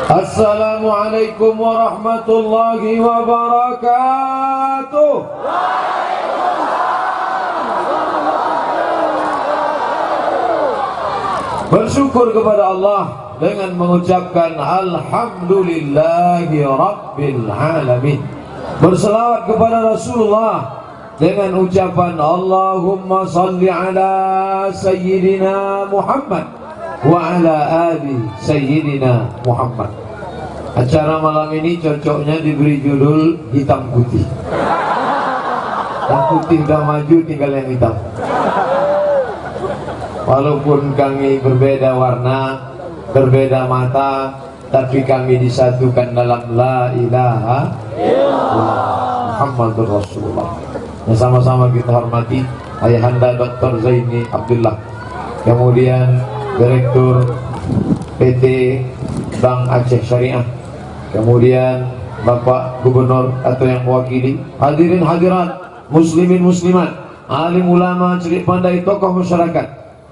Assalamualaikum warahmatullahi wabarakatuh. Bersyukur kepada Allah dengan mengucapkan Alhamdulillahi Rabbil Alamin. Berselawat kepada Rasulullah dengan ucapan Allahumma salli ala Sayyidina Muhammad wa ala ali Sayyidina Muhammad. Acara malam ini cocoknya diberi judul hitam putih. Yang putih udah maju, tinggal yang hitam. Walaupun kami berbeda warna, berbeda mata, tapi kami disatukan dalam la ilaha illallah Muhammadur Rasulullah. Yang sama-sama kita hormati Ayahanda Dr. Zaini Abdullah, kemudian Direktur PT Bank Aceh Syariah, kemudian Bapak Gubernur atau yang mewakili, hadirin hadirat, muslimin muslimat, alim ulama, cerdik pandai, tokoh masyarakat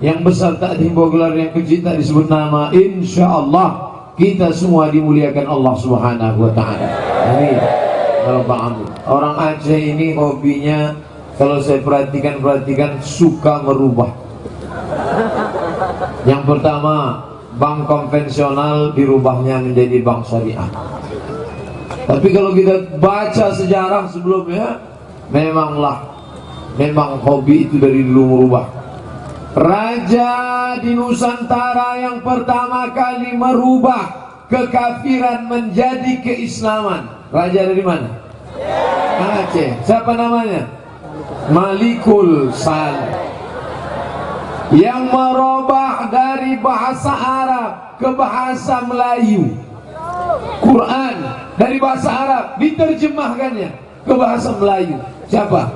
yang besar tak dihimbau gelar, yang kecil tak disebut nama. Insyaallah kita semua dimuliakan Allah Subhanahu wa taala. Amin. Orang Aceh ini hobinya, kalau saya perhatikan suka merubah. Yang pertama, bank konvensional dirubahnya menjadi bank syariah. Tapi kalau kita baca sejarah sebelumnya, memang hobi itu dari dulu merubah. Raja di Nusantara yang pertama kali merubah kekafiran menjadi keislaman, raja dari mana? Aceh. Siapa namanya? Malikul Saleh. Yang merubah dari bahasa Arab ke bahasa Melayu, Quran dari bahasa Arab diterjemahkannya ke bahasa Melayu. Siapa?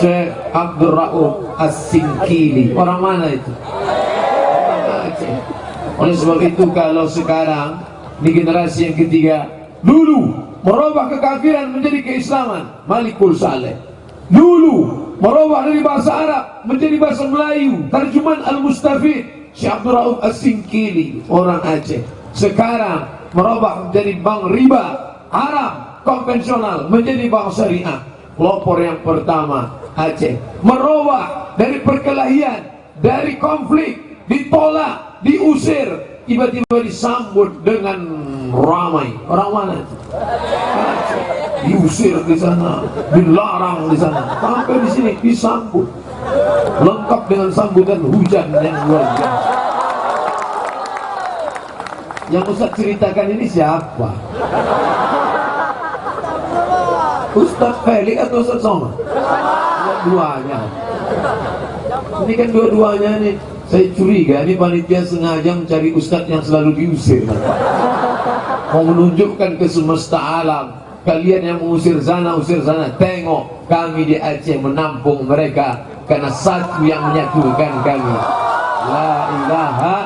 Syekh Abdul Rauf As-Singkili. Orang mana itu? Aceh. Oleh sebab itu, kalau sekarang di generasi yang ketiga, dulu merubah kekafiran menjadi keislaman, Malikul Saleh. Dulu merubah dari bahasa Arab menjadi bahasa Melayu, terjemahan Al-Mustafid, Syekh Abdul Rauf As-Singkili, orang Aceh. Sekarang merubah menjadi bank riba haram konvensional menjadi bank syariah. Pelopor yang pertama Aceh. Merubah dari perkelahian, dari konflik, ditolak, diusir, tiba-tiba disambut dengan ramai. Orang mana itu? Aceh. Diusir di sana, dilarang di sana, sampai di sini disambut, lengkap dengan sambutan hujan yang luar biasa. Yang Ustaz ceritakan ini siapa? Ustaz Felix atau Ustaz Somad? Dua-duanya. Ini kan dua-duanya nih. Saya curiga ini panitia sengaja mencari Ustaz yang selalu diusir. Mau menunjukkan ke semesta alam, kalian yang mengusir sana, usir sana. Tengok, kami di Aceh menampung mereka karena satu yang menyatukan kami, la ilaha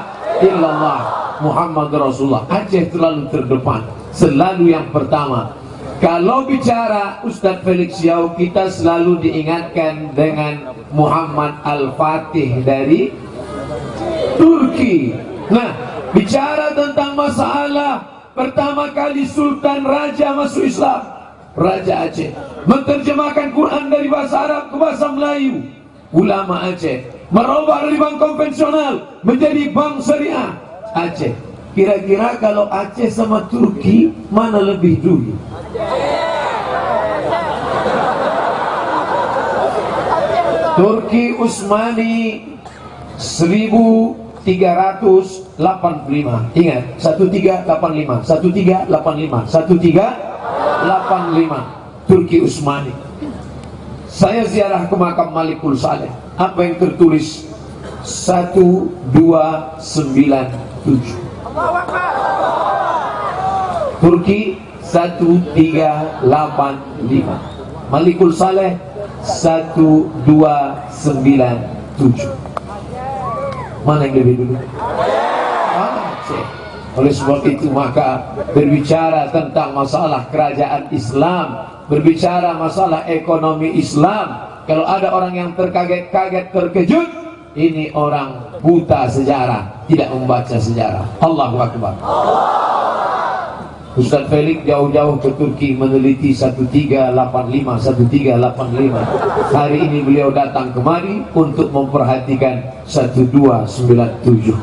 illallah Muhammad Rasulullah. Aceh selalu terdepan, selalu yang pertama. Kalau bicara Ustadz Felix Yau, kita selalu diingatkan dengan Muhammad Al-Fatih dari Turki. Nah, bicara tentang masalah pertama kali Sultan Raja masuk Islam, Raja Aceh, menerjemahkan Quran dari bahasa Arab ke bahasa Melayu. Ulama Aceh merubah dari bank konvensional menjadi bank syariah. Aceh. Kira-kira kalau Aceh sama Turki, mana lebih dulu? Turki Utsmani 1385. Ingat, 1385, 1385, 1385. Turki Utsmani. Saya ziarah ke makam Malikul Saleh. Apa yang tertulis? 1297. Turki 1385, Malikul Saleh 1297. Mana yang lebih dulu? Aceh. Oleh sebab itu maka berbicara tentang masalah kerajaan Islam, berbicara masalah ekonomi Islam, kalau ada orang yang terkaget-kaget, terkejut, ini orang buta sejarah, tidak membaca sejarah. Allahu Akbar. Ustaz Felix jauh-jauh ke Turki meneliti 1385. Hari ini beliau datang kemari untuk memperhatikan 1297.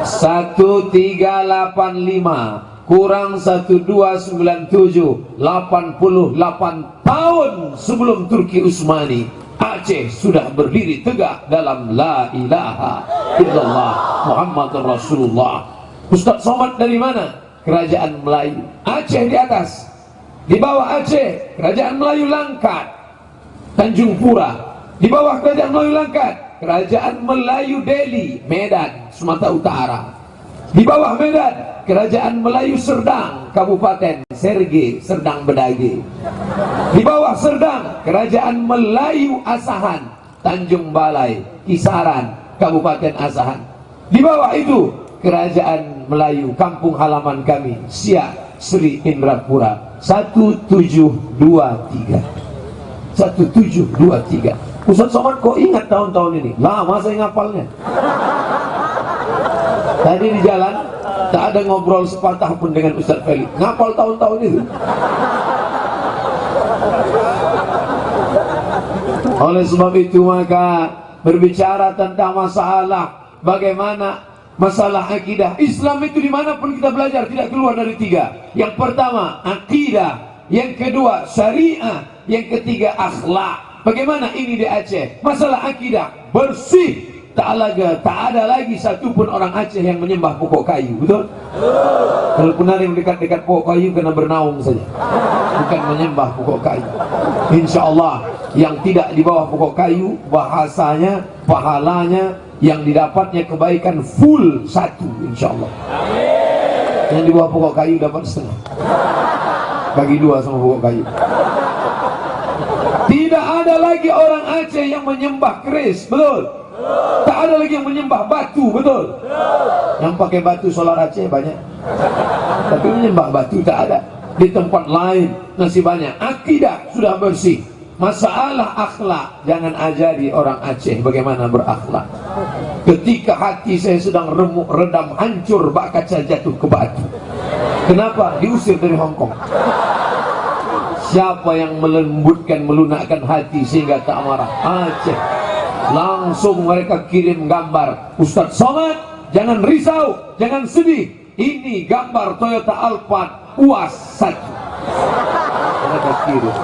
1385 kurang 1297, 88 tahun sebelum Turki Utsmani, Aceh sudah berdiri tegak dalam la ilaha illallah Muhammadur Rasulullah. Ustaz Somad dari mana? Kerajaan Melayu. Aceh di atas, di bawah Aceh Kerajaan Melayu Langkat, Tanjung Pura. Di bawah Kerajaan Melayu Langkat, Kerajaan Melayu Delhi, Medan, Sumatera Utara. Di bawah Medan, Kerajaan Melayu Serdang, Kabupaten Serge, Serdang Bedage. Di bawah Serdang, Kerajaan Melayu Asahan, Tanjung Balai, Kisaran, Kabupaten Asahan. Di bawah itu, Kerajaan Melayu kampung halaman kami, Siak, Sri Indrapura. 1723. 1723. Ustaz Somad kok ingat tahun-tahun ini? Lama saya ngapalnya. Tadi di jalan tak ada ngobrol sepatah pun dengan Ustaz Felix. Ngapal tahun-tahun itu. Oleh sebab itu maka berbicara tentang masalah bagaimana masalah akidah Islam itu dimanapun kita belajar tidak keluar dari tiga. Yang pertama akidah, yang kedua syariah, yang ketiga akhlak. Bagaimana ini di Aceh? Masalah akidah bersih, tak ada lagi satupun orang Aceh yang menyembah pokok kayu, betul? Walaupun ada yang dekat-dekat pokok kayu kena bernaung saja, bukan menyembah pokok kayu. Insya Allah yang tidak di bawah pokok kayu, bahasanya pahalanya yang didapatnya kebaikan full 1, insya Allah. Yang di bawah pokok kayu dapat setengah, bagi 2 sama pokok kayu. Tidak ada lagi orang Aceh yang menyembah keris, betul? Tak ada lagi yang menyembah batu, betul? Yang pakai batu solar Aceh banyak, tapi menyembah batu tak ada. Di tempat lain masih banyak. Akidah sudah bersih. Masalah akhlak, jangan ajari orang Aceh bagaimana berakhlak. Ketika hati saya sedang remuk, redam, hancur, bak kaca jatuh ke batu. Kenapa? Diusir dari Hongkong. Siapa yang melembutkan, melunakkan hati sehingga tak marah? Aceh. Langsung mereka kirim gambar. Ustaz Somad, jangan risau, jangan sedih. Ini gambar Toyota Alphard UAS 1. Mereka kirim.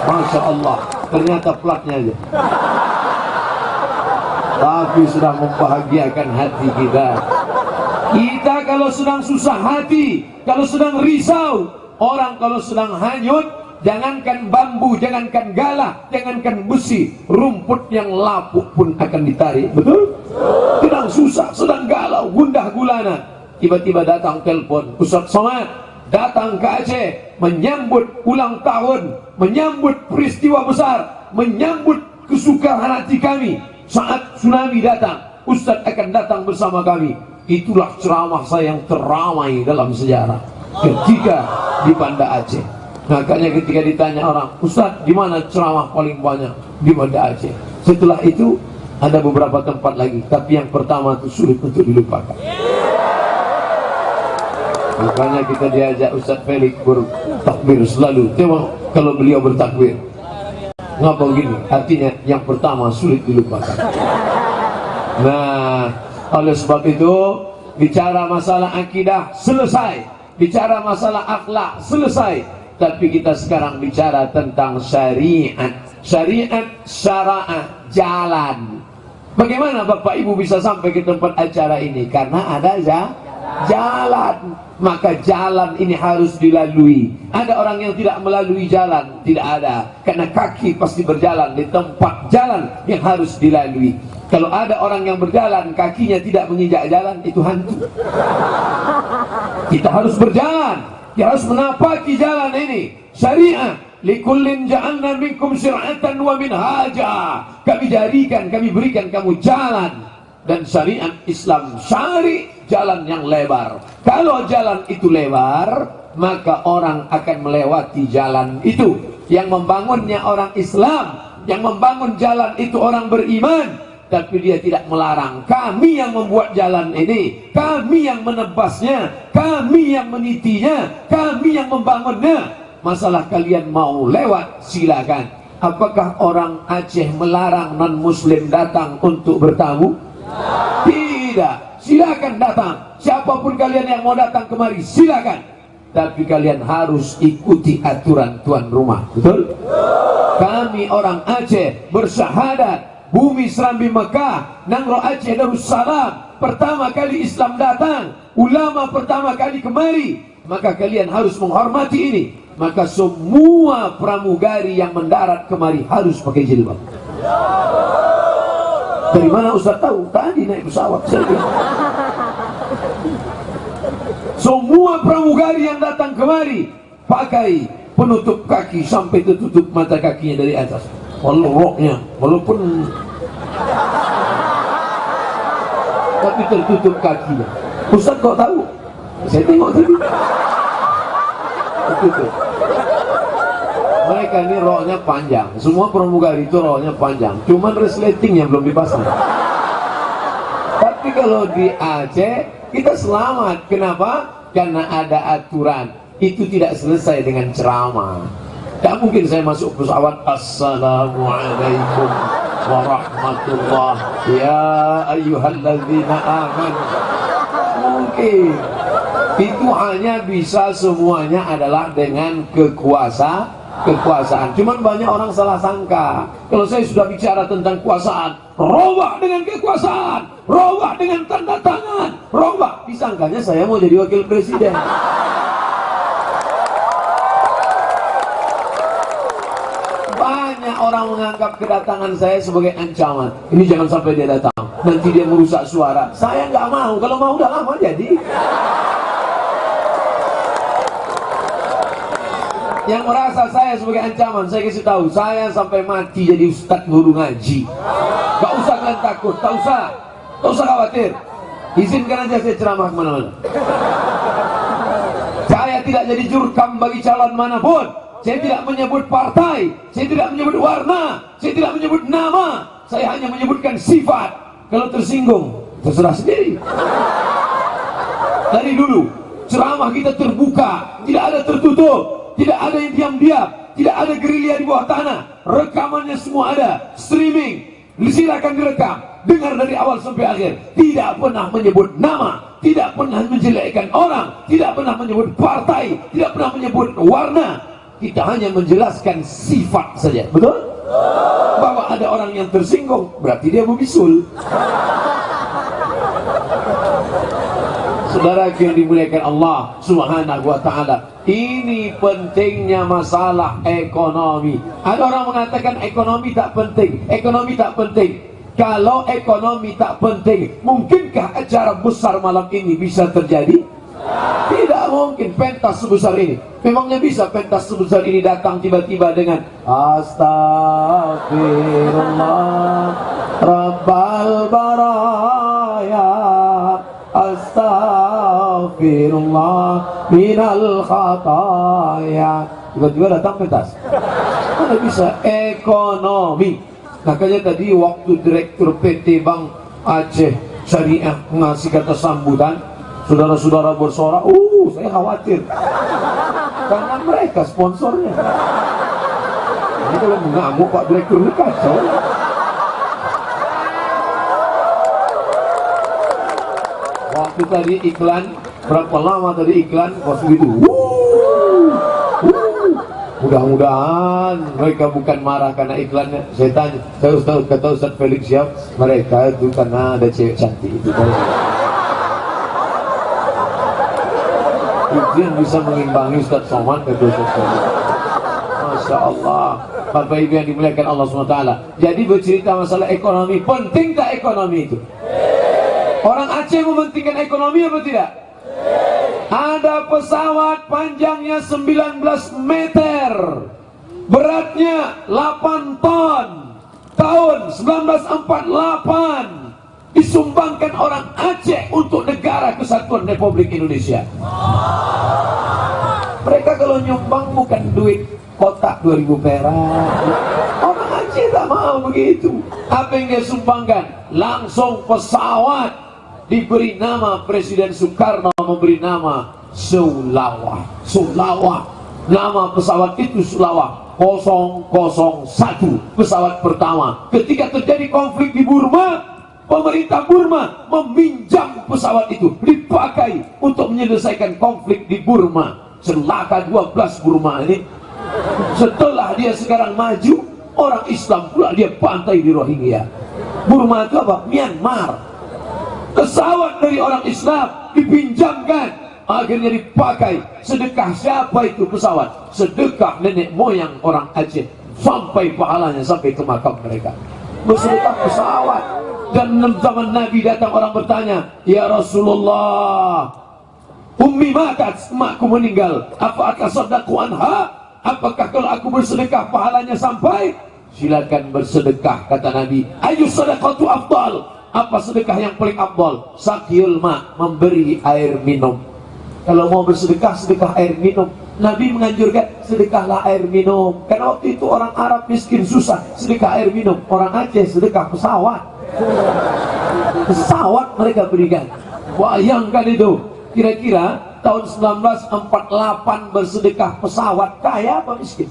Masya Allah, ternyata platnya aja. Tapi sudah membahagiakan hati kita. Kita kalau sedang susah hati, kalau sedang risau, orang kalau sedang hanyut, jangankan bambu, jangankan galah, jangankan besi, rumput yang lapuk pun akan ditarik, betul? Sedang susah, sedang galau, gundah gulana, tiba-tiba datang telepon, Ustaz Somad datang ke Aceh menyambut ulang tahun, menyambut peristiwa besar, menyambut kesukaan hati kami. Saat tsunami datang, Ustaz akan datang bersama kami. Itulah ceramah saya yang teramai dalam sejarah ketika di Banda Aceh. Makanya ketika ditanya orang, Ustaz di mana ceramah paling banyak? Di Banda Aceh. Setelah itu ada beberapa tempat lagi, tapi yang pertama itu sulit untuk dilupakan. Makanya kita diajak Ustaz Felix bertakbir selalu. Tengok kalau beliau bertakbir, ngapa begini? Artinya yang pertama sulit dilupakan. Nah, oleh sebab itu bicara masalah akidah selesai, bicara masalah akhlak selesai, tapi kita sekarang bicara tentang syariat. Syariat, syara'ah, jalan. Bagaimana Bapak Ibu bisa sampai ke tempat acara ini? Karena ada jalan. Maka jalan ini harus dilalui. Ada orang yang tidak melalui jalan? Tidak ada. Karena kaki pasti berjalan di tempat jalan yang harus dilalui. Kalau ada orang yang berjalan kakinya tidak menginjak jalan, itu hantu. Kita harus berjalan, kita harus menapaki jalan ini. Syariah, likullin ja'alna minkum syir'atan wa minhaja. Kami jadikan, kami berikan kamu jalan. Dan syariat Islam syari, jalan yang lebar. Kalau jalan itu lebar, maka orang akan melewati jalan itu. Yang membangunnya orang Islam, yang membangun jalan itu orang beriman. tapi dia tidak melarang. Kami yang membuat jalan ini, kami yang menebasnya, kami yang menitinya, kami yang membangunnya. Masalah kalian mau lewat, silakan. Apakah orang Aceh melarang non-muslim datang untuk bertamu? Tidak. Silakan datang. Siapapun kalian yang mau datang kemari, silakan. Tapi kalian harus ikuti aturan tuan rumah. Betul? Kami orang Aceh bersyahadat, bumi Serambi Mekah, Nangro Aceh Darussalam, pertama kali Islam datang, ulama pertama kali kemari. Maka kalian harus menghormati ini. Maka semua pramugari yang mendarat kemari harus pakai jilbab. Dari mana Ustaz tahu? Tadi naik pesawat saya. Semua pramugari yang datang kemari pakai penutup kaki sampai tertutup mata kakinya dari atas. Walau roknya, walaupun tapi tertutup kakinya. Ustaz kok tahu? Saya tengok tadi. Tertutup. Mereka ini roknya panjang. Semua pramugari itu roknya panjang. Cuman resletingnya belum dipasang. Tapi kalau di Aceh kita selamat. Kenapa? Karena ada aturan. Itu tidak selesai dengan ceramah. Tak mungkin saya masuk pesawat, Assalamualaikum warahmatullah ya ayyuhalladzina amanu. Mungkin. Itu hanya bisa semuanya adalah dengan kekuasaan. Cuman banyak orang salah sangka. Kalau saya sudah bicara tentang kekuasaan, robah dengan kekuasaan, robah dengan tanda tangan, robah. Disangkanya saya mau jadi wakil presiden. Banyak orang menganggap kedatangan saya sebagai ancaman. Ini jangan sampai dia datang, nanti dia merusak suara. Saya nggak mau. Kalau mau udah lama jadi. Yang merasa saya sebagai ancaman, saya kasih tahu, saya sampai mati jadi ustadz guru ngaji. Gak usah kalian takut, tak usah khawatir. Izinkan aja saya ceramah kemana-mana. Saya tidak jadi jurkam bagi calon manapun. Saya tidak menyebut partai, saya tidak menyebut warna, saya tidak menyebut nama. Saya hanya menyebutkan sifat. Kalau tersinggung, terserah sendiri. Dari dulu ceramah kita terbuka, tidak ada tertutup. Tidak ada yang diam-diam, tidak ada gerilya di bawah tanah. Rekamannya semua ada, streaming. Silakan direkam, dengar dari awal sampai akhir. Tidak pernah menyebut nama, tidak pernah menjelekkan orang, tidak pernah menyebut partai, tidak pernah menyebut warna. Kita hanya menjelaskan sifat saja. Betul? Bahwa ada orang yang tersinggung, berarti dia membisul. Saudara yang dimuliakan Allah Subhanahu wa ta'ala, ini pentingnya masalah ekonomi. Ada orang mengatakan ekonomi tak penting, ekonomi tak penting. Kalau ekonomi tak penting, mungkinkah acara besar malam ini bisa terjadi? Tidak mungkin. Pentas sebesar ini, memangnya bisa pentas sebesar ini datang tiba-tiba dengan Astagfirullah Rabbal Baraya, Astaghfirullah minal khataya. Tiba-tiba datang pentas. Mana bisa? Ekonomi. Makanya tadi waktu Direktur PT Bank Aceh Syariah ngasih kata sambutan, saudara-saudara bersorak, saya khawatir. Karena mereka sponsornya. Ini kalau mengamuk Pak Direktur ini kacau. Waktu tadi iklan, berapa lama tadi iklan, waktu itu mudah-mudahan mereka bukan marah karena iklannya. Saya tanya, kata Ustaz Felix siap, mereka itu karena ada cewek cantik itu. Itu yang bisa mengimbangi Ustaz Somad, kata Ustaz Felix. Masya Allah. Bapak Ibu yang dimuliakan Allah SWT. Jadi bercerita masalah ekonomi, penting tak ekonomi itu? Orang Aceh mementingkan ekonomi apa tidak? Ada pesawat panjangnya 19 meter, beratnya 8 ton, tahun 1948 disumbangkan orang Aceh untuk Negara Kesatuan Republik Indonesia. Mereka kalau nyumbang bukan duit kotak 2000 perak. Orang Aceh tak mau begitu. Apa yang dia sumbangkan? Langsung pesawat, diberi nama Presiden Soekarno, memberi nama Sulawak. Sulawak, nama pesawat itu Sulawak 001, pesawat pertama. Ketika terjadi konflik di Burma, pemerintah Burma meminjam pesawat itu, dipakai untuk menyelesaikan konflik di Burma. Celaka 12 Burma ini. Setelah dia sekarang maju, orang Islam pula dia pantai di Rohingya. Burma itu apa? Myanmar. Pesawat dari orang Islam dipinjamkan, akhirnya dipakai. Sedekah siapa itu pesawat? Sedekah nenek moyang orang Aceh, sampai pahalanya sampai ke makam mereka. Bersedekah pesawat. Dan zaman Nabi datang orang bertanya, ya Rasulullah, ummi makat, emakku meninggal, apa atasadaqu anha? Apakah kalau aku bersedekah pahalanya sampai? Silakan bersedekah, kata Nabi. Ayu sadaqatu afdal? Apa sedekah yang paling afdal? Saqiyul ma, memberi air minum. Kalau mau bersedekah, sedekah air minum. Nabi menganjurkan sedekahlah air minum. Karena waktu itu orang Arab miskin susah, sedekah air minum. Orang Aceh sedekah pesawat. Pesawat mereka berikan. Bayangkan itu. Kira-kira tahun 1948 bersedekah pesawat, kaya apa miskin?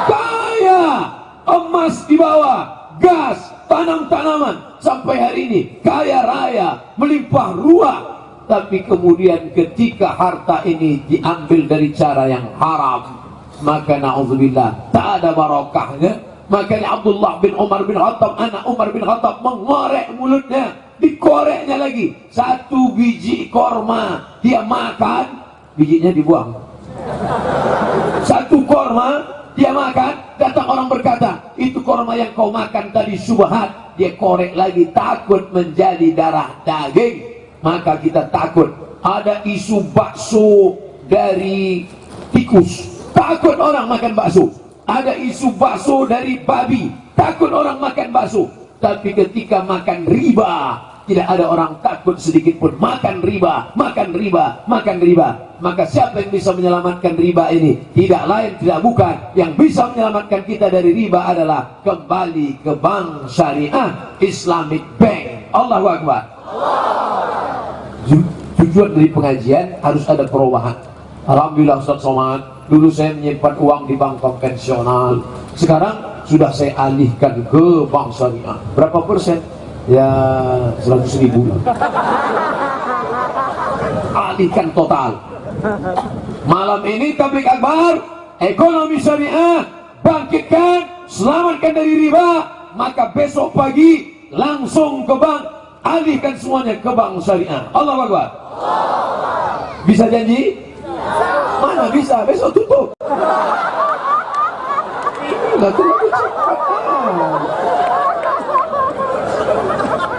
Kaya. Emas di bawah, gas, tanam-tanaman, sampai hari ini kaya raya, melimpah ruah. Tapi kemudian ketika harta ini diambil dari cara yang haram, maka na'udzubillah, tak ada barokahnya. Makanya Abdullah bin Umar bin Khattab, anak Umar bin Khattab, mengorek mulutnya, dikoreknya lagi. Satu biji korma dia makan, bijinya dibuang. Satu korma dia makan, datang orang berkata, itu korma yang kau makan tadi syubhat. Dia korek lagi, takut menjadi darah daging. Maka kita takut. Ada isu bakso dari tikus, takut orang makan bakso. Ada isu bakso dari babi, takut orang makan bakso. Tapi ketika makan riba, tidak ada orang takut sedikit pun. Makan riba, makan riba, makan riba. Maka siapa yang bisa menyelamatkan riba ini? Tidak lain, tidak bukan. Yang bisa menyelamatkan kita dari riba adalah kembali ke bank syariah, Islamic Bank. Allahu Akbar. Tujuan dari pengajian harus ada perubahan. Alhamdulillah Ustaz Somad, dulu saya menyimpan uang di bank konvensional. Sekarang sudah saya alihkan ke bank syariah. Berapa persen? Ya 100.000. Alihkan total. Malam ini tabligh akbar, ekonomi syariah, bangkitkan, selamatkan dari riba. Maka besok pagi langsung ke bank, alihkan semuanya ke bank syariah. Allahu Akbar. Bisa janji? Mana bisa? Besok tutup. Inilah terlalu cepat.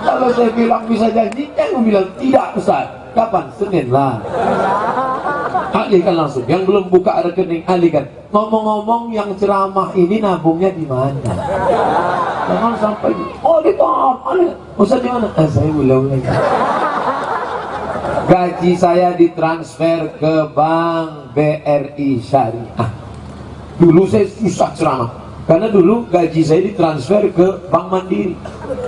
Kalau saya bilang bisa janji, jangan bilang tidak Ustaz. Kapan? Senin lah. Alihkan langsung. Yang belum buka rekening, alihkan. Ngomong-ngomong, yang ceramah ini nabungnya di mana? Jangan sampai di bank. Ustaz di mana? Saya belum lagi. Gaji saya ditransfer ke bank BRI Syariah. Dulu saya susah ceramah, karena dulu gaji saya ditransfer ke Bank Mandiri.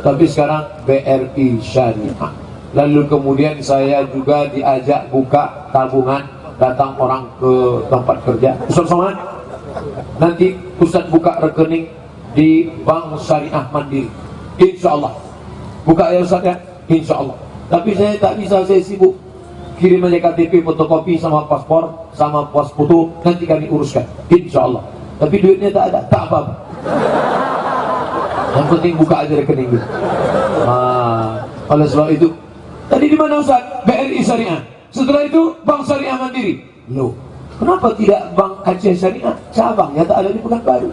Tapi sekarang BRI Syariah. Lalu kemudian saya juga diajak buka tabungan. Datang orang ke tempat kerja, Ustaz Somad, nanti Ustaz buka rekening di Bank Syariah Mandiri, insya Allah. Buka ya Ustaz ya, insya Allah. Tapi saya tak bisa, saya sibuk. Kirim aja KTP, fotokopi sama paspor, sama pos foto, nanti kami uruskan, insya Allah. Tapi duitnya tak ada, tak apa-apa. Yang penting buka aja rekening gitu. Oleh sebab itu, tadi di mana Ustaz? BRI Syariah. Setelah itu Bank Syariah Mandiri. Loh, kenapa tidak Bank Aceh Syariah? Cabangnya tak ada di Pekanbaru.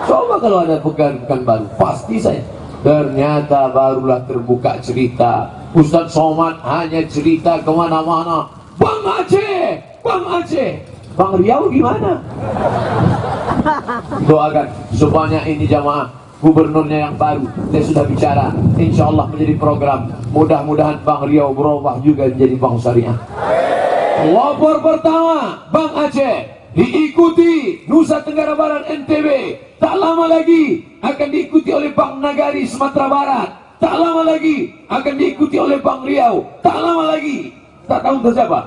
Coba kalau ada Pekanbaru, pasti saya. Ternyata barulah terbuka cerita. Ustaz Somad hanya cerita kemana-mana. Bank Aceh, Bank Aceh. Bang Riau gimana? Doakan supaya ini jamaah, gubernurnya yang baru, dia sudah bicara, insya Allah menjadi program. Mudah-mudahan Bang Riau berubah juga menjadi Bank Syariah. Lapor pertama Bank Aceh, diikuti Nusa Tenggara Barat NTB, tak lama lagi akan diikuti oleh Bank Nagari Sumatera Barat, tak lama lagi akan diikuti oleh Bank Riau, tak lama lagi. Tak tahu entah siapa.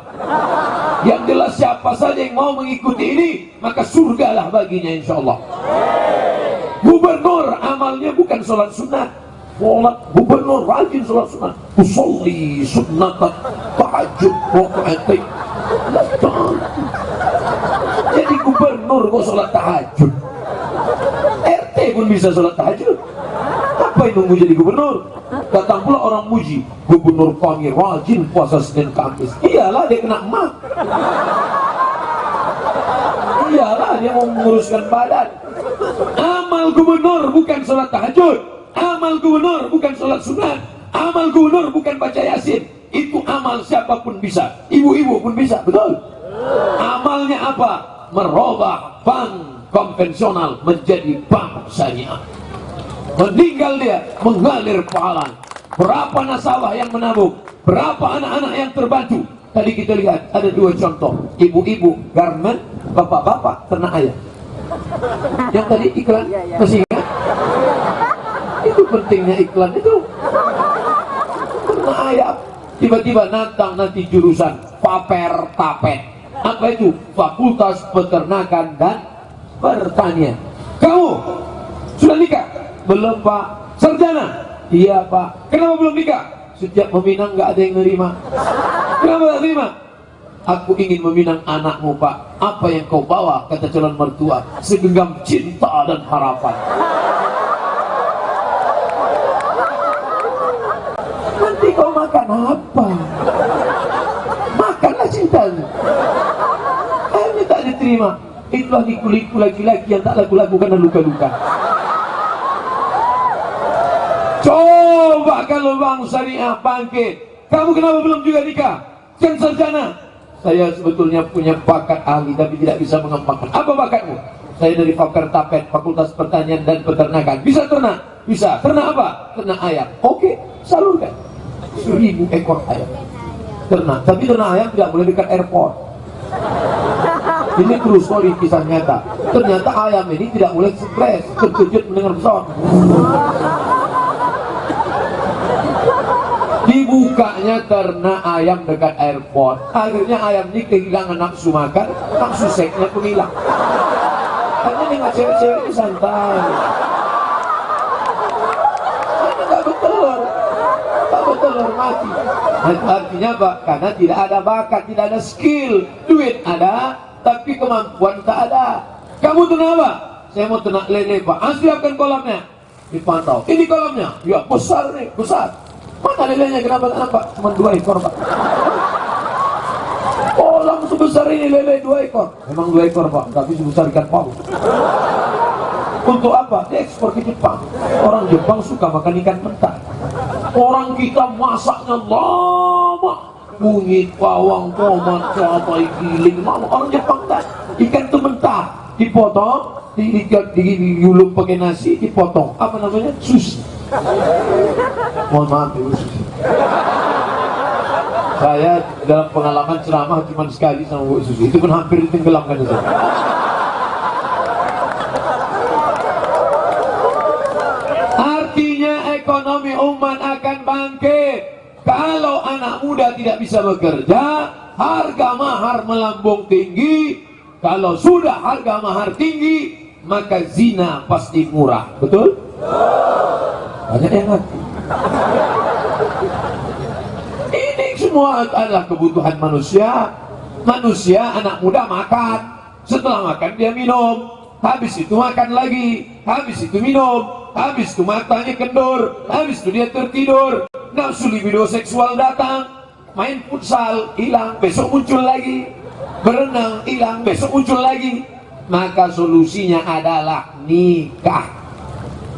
Yang jelas siapa saja yang mau mengikuti ini, maka surgalah baginya insyaallah. Gubernur amalnya bukan sholat sunat. Sholat gubernur rajin sholat sunat. Usolli sunnatan tahajud rakaatain. Jadi gubernur kok sholat tahajud. RT pun bisa sholat tahajud. Apa yang nunggu jadi gubernur? Datang pula orang muji, gubernur kami rajin puasa Senin Kamis. Iyalah dia kena emak. Iyalah dia mau menguruskan badan. Amal gubernur bukan sholat tahajud. Amal gubernur bukan sholat sunat. Amal gubernur bukan baca yasin. Itu amal siapapun bisa. Ibu-ibu pun bisa, betul? Amalnya apa? Merubah bank konvensional menjadi bank syariah. Meninggal dia, mengalir pahala. Berapa nasabah yang menabung, berapa anak-anak yang terbantu. Tadi kita lihat ada dua contoh, ibu-ibu garmen, bapak-bapak ternak ayam. Yang tadi iklan, masih ingat? Itu pentingnya iklan itu. Ternak ayam. Tiba-tiba datang nanti jurusan paper tapet. Apa itu? Fakultas Peternakan dan Pertanian. Kamu sudah nikah? Belum Pak. Sarjana? Iya Pak. Kenapa belum nikah? Setiap meminang nggak ada yang nerima. Kenapa nggak terima? Aku ingin meminang anakmu Pak. Apa yang kau bawa? Kata calon mertua. Segenggam cinta dan harapan. Nanti kau makan apa? Makanlah cintanya. Hanya tak diterima. Itulah liku-liku laki-laki yang tak laku-lakukan dan luka-luka. Coba kalau Bank Syariah bangkit. Kamu kenapa belum juga nikah? Kan sarjana. Saya sebetulnya punya bakat ahli tapi tidak bisa mengembangkan. Apa bakatmu? Saya dari Fakultas Pertanian dan Peternakan. Bisa ternak? Bisa. Ternak apa? Ternak ayam. Oke, salurkan. 1000 ekor ayam. Ternak. Tapi ternak ayam tidak boleh dekat airport. Ini true story, kisah nyata. Ternyata ayam ini tidak boleh stres, terkejut mendengar pesawat. Dibukanya ternak ayam dekat airport. Akhirnya ayam ini kehilangan nafsu makan, nafsu seksnya pun hilang. Hanya dengan cewek-cewek ini santai. Ini tak betul. Tak betul mati. Artinya apa? Karena tidak ada bakat, tidak ada skill. Duit ada, tapi kemampuan tak ada. Kamu ternak apa? Saya mau ternak lele Pak. Siapkan kolamnya. Dipantau. Ini kolamnya. Ya besar nih, besar. Mana lelenya? Kenapa tak nampak? Cuma 2 ekor Pak. Kolam sebesar ini lele 2 ekor. Memang 2 ekor Pak, tapi sebesar ikan paus. Untuk apa? Diekspor ke Jepang. Orang Jepang suka makan ikan mentah. Orang kita masaknya lama. Kunyit, bawang, tomat, cabai, giling. Orang Jepang tak. Ikan itu mentah. Dipotong, digulung pakai nasi, dipotong. Apa namanya? Sushi. Mohon maaf ya, sushi. Saya dalam pengalaman ceramah cuma sekali sama Bu Susi. Itu pun hampir ditenggelamkan itu. Artinya ekonomi umat akan bangkit. Kalau anak muda tidak bisa bekerja, harga mahar melambung tinggi. Kalau sudah harga mahar tinggi, maka zina pasti murah. Betul? Banyak yang ngerti. Ini semua adalah kebutuhan manusia. Manusia, anak muda makan. Setelah makan dia minum. Habis itu makan lagi. Habis itu minum. Habis itu matanya kendor. Habis itu dia tertidur. Nafsu libido seksual datang. Main futsal, hilang. Besok muncul lagi. Berenang, hilang. Besok muncul lagi. Maka solusinya adalah nikah.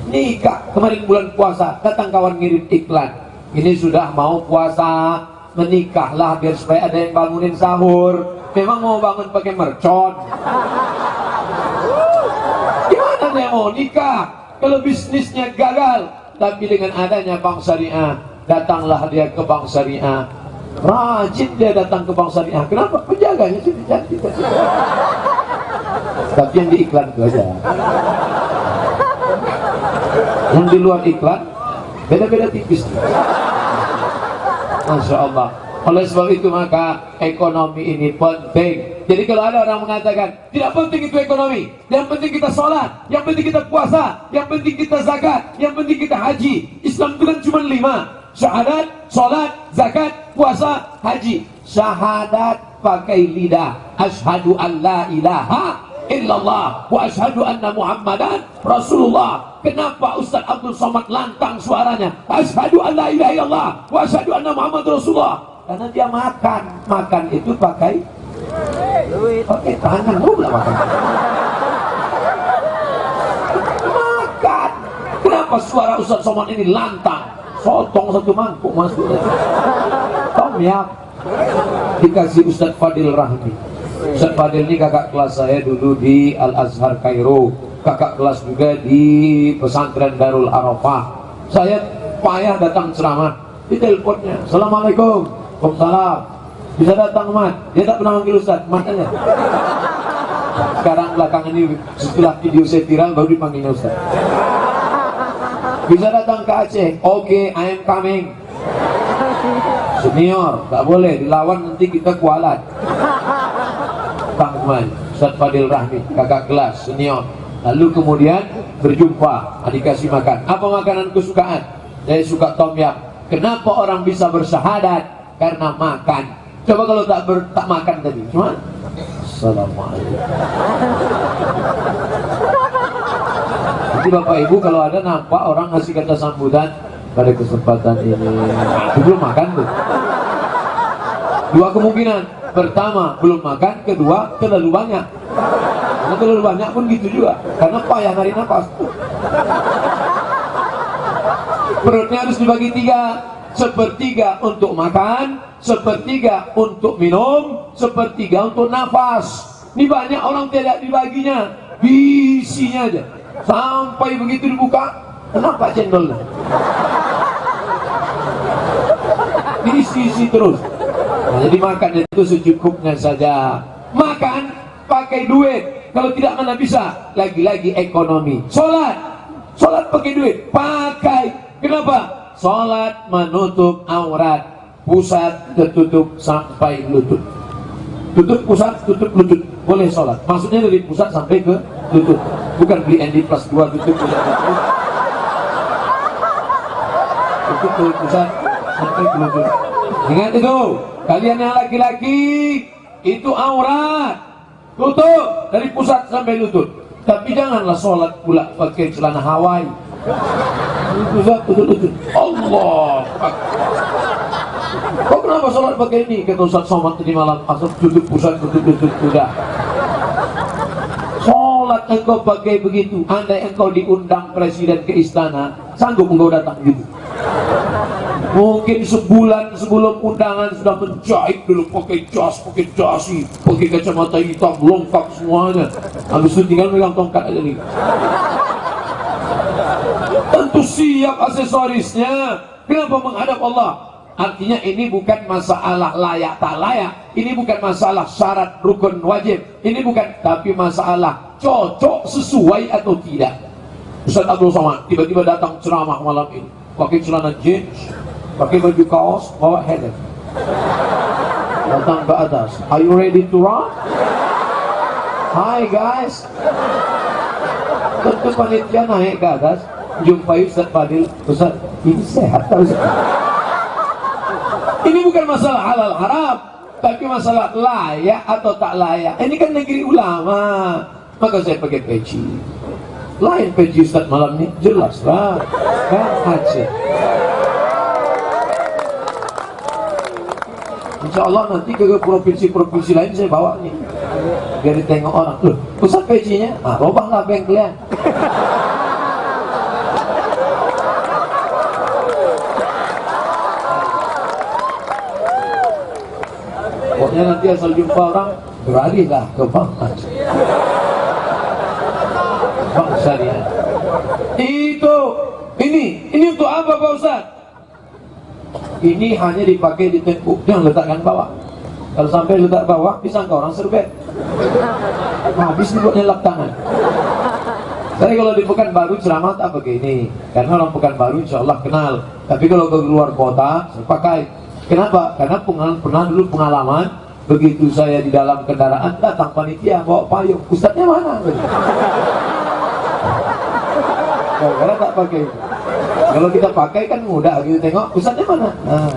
Nikah. Kemarin bulan puasa, datang kawan ngirim iklan. Ini sudah mau puasa, menikahlah biar supaya ada yang bangunin sahur. Memang mau bangun pakai mercon. Gimana dia mau nikah kalau bisnisnya gagal? Tapi dengan adanya Bank Syariah, datanglah dia ke Bank Syariah. Rajin dia datang ke Bank Syariah. Kenapa? Penjaganya sih cantik. Tapi yang di iklan itu aja. Yang di luar iklan beda-beda tipis. Masya Allah. Oleh sebab itu maka ekonomi ini penting. Jadi kalau ada orang mengatakan tidak penting itu ekonomi, yang penting kita sholat, yang penting kita puasa, yang penting kita zakat, yang penting kita haji. Islam itu kan cuma 5: syahadat, sholat, zakat, puasa, haji. Syahadat pakai lidah, asyhadu an la ilaha illallah wa asyhadu anna muhammadan rasulullah. Kenapa Ustaz Abdul Somad lantang suaranya asyhadu an la ilaha illallah wa asyhadu anna muhammadan rasulullah? Karena dia makan itu pakai tangan, pula makan. Kenapa suara Ustaz Somad ini lantang? Sotong satu mangkuk masuk. Tom ya. Dikasih Ustaz Fadil Rahmi. Ustaz Fadil ini kakak kelas saya dulu di Al Azhar Kairo, kakak kelas juga di pesantren Darul Arafah. Saya payah datang ceramah, di teleponnya, assalamualaikum, waalaikumsalam, bisa datang Mat. Dia tak pernah manggil Ustaz, Mat aja. Sekarang belakangan ini setelah video saya viral baru dipanggilnya Ustaz. Bisa datang ke Aceh, oke, I am coming. Senior, tak boleh dilawan, nanti kita kualat. Tangguhan Ustaz Fadil Rahmi, kakak kelas senior. Lalu kemudian berjumpa, dikasih makan. Apa makanan kesukaan? Saya suka tom yam. Kenapa orang bisa bersyahadat? Karena makan. Coba kalau tak makan tadi, cuma assalamualaikum. Jadi Bapak Ibu kalau ada nampak orang ngasih kata sambutan pada kesempatan ini, belum makan tuh. Dua kemungkinan. Pertama, belum makan. Kedua, terlalu banyak. Karena terlalu banyak pun gitu juga. Karena payah narik nafas. Perutnya harus dibagi 3. Sepertiga untuk makan, sepertiga untuk minum, sepertiga untuk nafas. Ini banyak orang tidak dibaginya. Bisinya aja. Sampai begitu dibuka, kenapa cendolnya? Diisi terus. Nah, jadi makan itu secukupnya saja. Makan pakai duit. Kalau tidak mana bisa. Lagi-lagi ekonomi. Sholat pakai duit. Pakai. Kenapa? Sholat menutup aurat. Pusat tertutup sampai lutut. Tutup pusat, tutup lutut. Boleh sholat. Maksudnya dari pusat sampai ke lutut. Bukan beli ND plus 2 tutup pusat. Tutup dari pusat sampai ke lutut. Ingat itu. Kalian yang laki-laki itu aurat, tutup dari pusat sampai lutut. Tapi janganlah sholat pula pakai celana Hawaii. Pusat tutup lutut. Allah. Kok kenapa sholat pakai ini? Kata Ustaz Somad tadi malam, asal tutup pusat, tutup lutut. Sudah. Sholat engkau pakai begitu. Andai engkau diundang presiden ke istana, sanggup engkau datang gitu? Mungkin sebulan sebelum undangan sudah menjahit dulu, pakai jas, pakai dasi, pakai kacamata hitam, lengkap semuanya. Habis itu tinggal megang tongkat aja nih. Tentu siap aksesorisnya. Kenapa menghadap Allah? Artinya ini bukan masalah layak tak layak. Ini bukan masalah syarat rukun wajib. Ini bukan, tapi masalah cocok sesuai atau tidak. Ustaz Abdul Somad tiba-tiba datang ceramah malam ini, pakai celana jeans, pakai baju kaos, bawa helm, datang ke atas. Are you ready to run? Hi guys. Tentu panitia naik ke atas, jumpai Ustaz Fadil. Ustaz, ini sehat tak Ustaz? Ini bukan masalah halal haram, tapi masalah layak atau tak layak. Ini kan negeri ulama. Maka saya pakai peci. Lain peci Ustaz malam ini, jelas lah kan Aceh. Insya Allah nanti ke provinsi-provinsi lain saya bawa nih, biar ditengok orang. Loh, Ustaz pecinya? Ah, robah lah bengkelian. Pokoknya nanti asal jumpa orang, beralih lah ke bangsa. Bangsa dia. Ini untuk apa Pak Ustaz? Ini hanya dipakai di tembok, jangan letakkan bawah. Kalau sampai letak bawah, disangka orang serbet. Habis dibuat nyelap tangan. Saya kalau di Pekanbaru ceramah tak begini, karena orang Pekanbaru insya Allah kenal. Tapi kalau ke luar kota, saya pakai. Kenapa? Karena pernah dulu pengalaman, begitu saya di dalam kendaraan, datang panitia bawa payung. Ustadznya mana? Karena tak pakai. Kalau kita pakai kan mudah, gitu tengok ustadznya mana. Nah.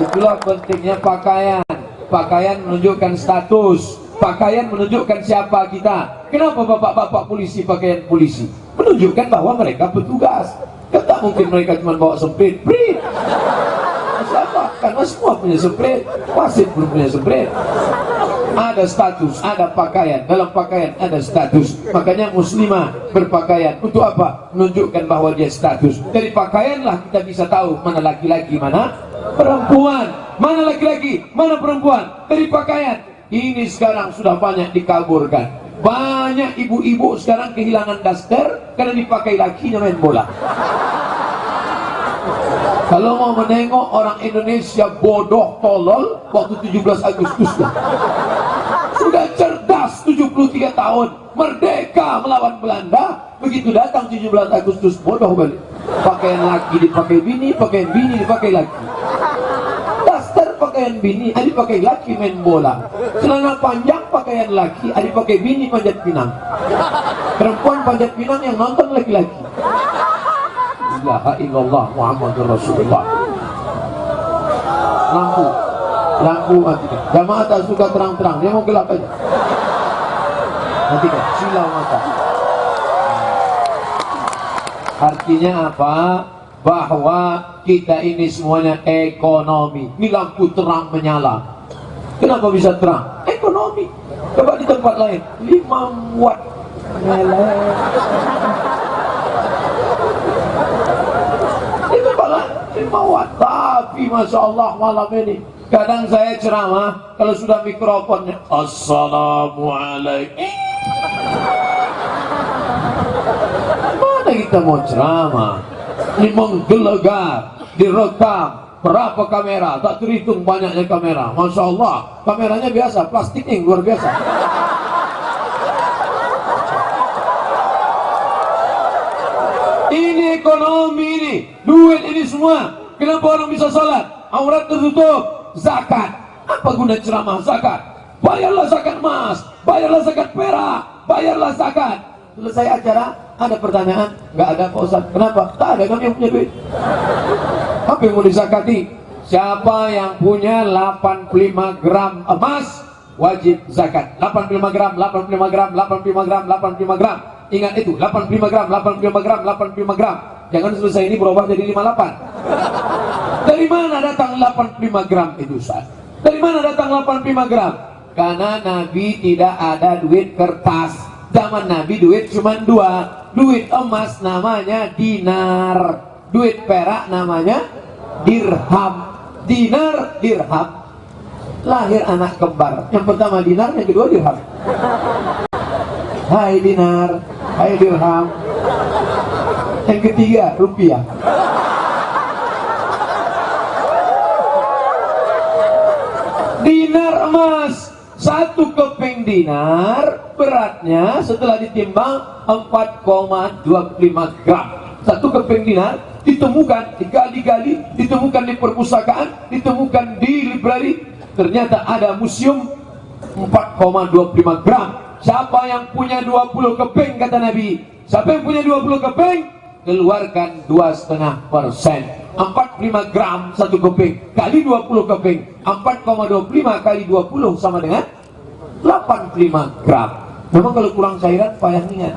Itulah pentingnya pakaian. Pakaian menunjukkan status. Pakaian menunjukkan siapa kita. Kenapa bapak-bapak polisi pakaian polisi? Menunjukkan bahwa mereka petugas. Kan tak mungkin mereka cuma bawa semprit. Brit. Siapa? Karena semua punya semprit. Wasit belum punya semprit. Ada status, ada pakaian. Dalam pakaian ada status. Makanya muslimah berpakaian. Untuk apa? Menunjukkan bahwa dia status. Dari pakaianlah kita bisa tahu mana laki-laki, mana perempuan. Mana laki-laki, mana perempuan. Dari pakaian. Ini sekarang sudah banyak dikaburkan. Banyak ibu-ibu sekarang kehilangan daster karena dipakai lakinya main bola. Kalau mau menengok orang Indonesia bodoh tolol waktu 17 Agustus sudah cerdas 73 tahun, merdeka melawan Belanda, begitu datang 17 Agustus bodoh balik. Pakaian laki dipakai bini, pakaian bini dipakai laki. Daster pakaian bini, dipakai laki main bola. Celana panjang pakaian laki, dipakai bini panjat pinang. Perempuan panjat pinang yang nonton laki-laki. La ilaha illallah Muhammadur Rasulullah. Lampu matikan. Jamaah tak suka terang-terang, dia mau gelap aja. Matikan, silau mata. Artinya apa? Bahwa kita ini semuanya ekonomi. Ini lampu terang menyala. Kenapa bisa terang? Ekonomi. Coba di tempat lain 5 watt menyala. Itu malah 5 watt. Tapi Masya Allah malam ini kadang saya ceramah, kalau sudah mikrofonnya Assalamualaikum, mana kita mau ceramah? Ini menggelegar, direkam, berapa kamera, tak terhitung banyaknya kamera. Masya Allah, kameranya biasa, plastiknya yang luar biasa. Ini ekonomi ini, duit ini semua. Kenapa orang bisa salat? Aurat tertutup. Zakat. Apa guna ceramah zakat? Bayarlah zakat emas, bayarlah zakat perak, bayarlah zakat. Selesai acara, ada pertanyaan? Nggak ada Pak Ustaz. Kenapa? Tak ada, kami yang punya duit. Apa yang mau disakati? Siapa yang punya 85 gram emas wajib zakat. 85 gram, 85 gram, 85 gram, 85 gram. Ingat itu, 85 gram, 85 gram, 85 gram. Jangan selesai ini berubah jadi 58. Dari mana datang 85 gram itu, Ustaz? Dari mana datang 85 gram? Karena Nabi tidak ada duit kertas. Zaman Nabi duit cuma 2. Duit emas namanya dinar, duit perak namanya dirham. Dinar, dirham. Lahir anak kembar. Yang pertama dinar, yang kedua dirham. Hai dinar, hai dirham. Yang ketiga rupiah. Dinar emas, 1 keping dinar beratnya setelah ditimbang 4,25 gram. 1 keping dinar ditemukan, digali-gali, ditemukan di perpustakaan, ditemukan di library. Ternyata ada museum 4,25 gram. Siapa yang punya 20 keping kata Nabi? Siapa yang punya 20 keping? Keluarkan 2,5%. 45 gram 1 keping kali 20 keping, 4,25 kali 20 sama dengan 85 gram. Memang kalau kurang cairan payah ingat.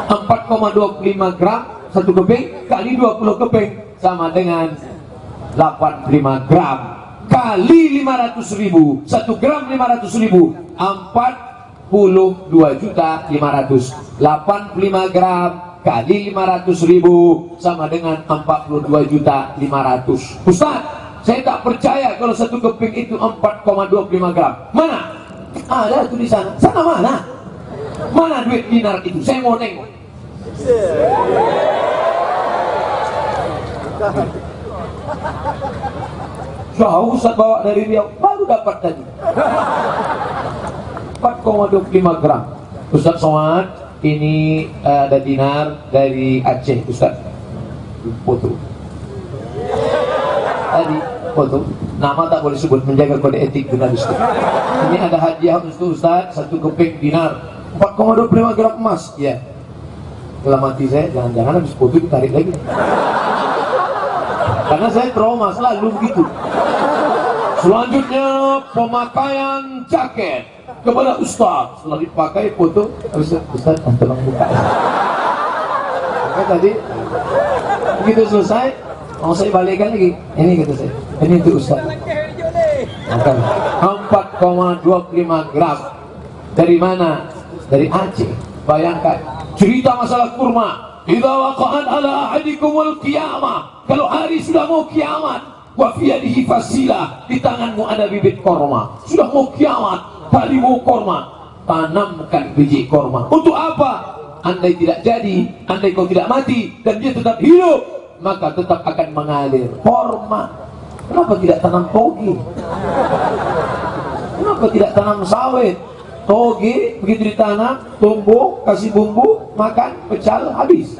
4,25 gram 1 keping kali 20 keping sama dengan 85 gram kali 500.000. 1 gram 500.000, 42.500.000. 85 gram kali 500.000 sama dengan 42.500.000. Ustaz, saya tak percaya kalau 1 keping itu 4,25 gram. Mana? Ada tuh di sana. Sana mana? Mana duit dinar itu? Saya mau nengok. Jauh Ustaz bawa dari Riau. Baru dapat tadi 4,25 gram. Ustaz Somad, ini ada dinar dari Aceh, Ustaz. Foto. Tadi foto. Nama tak boleh sebut, menjaga kode etik jurnalistik. Ini ada hadiah untuk Ustaz, 1 keping dinar, 4,25 gram emas. Ya. Dalam hati saya, jangan-jangan habis foto ditarik lagi. Karena saya trauma selalu begitu. Selanjutnya pemakaian jaket kepada Ustaz. Setelah dipakai foto, Ustaz tolong buka. Oke, tadi begitu selesai, mau saya balikkan lagi. Ini kata saya, ini untuk Ustaz. Maka 4,25 gram. Dari mana? Dari Aceh. Bayangkan cerita masalah kurma. Idza waqa'at ala ahadikumul qiyamah. Kalau hari sudah mau kiamat, wa fi yadihi fasilah, di tanganmu ada bibit korma. Sudah mau kiamat, tadi mau korma, tanamkan biji korma. Untuk apa? Andai tidak jadi, andai kau tidak mati dan dia tetap hidup, maka tetap akan mengalir korma. Kenapa tidak tanam toge? Kenapa tidak tanam sawit? Toge begitu ditanam, tumbuh, kasih bumbu, makan, pecal, habis.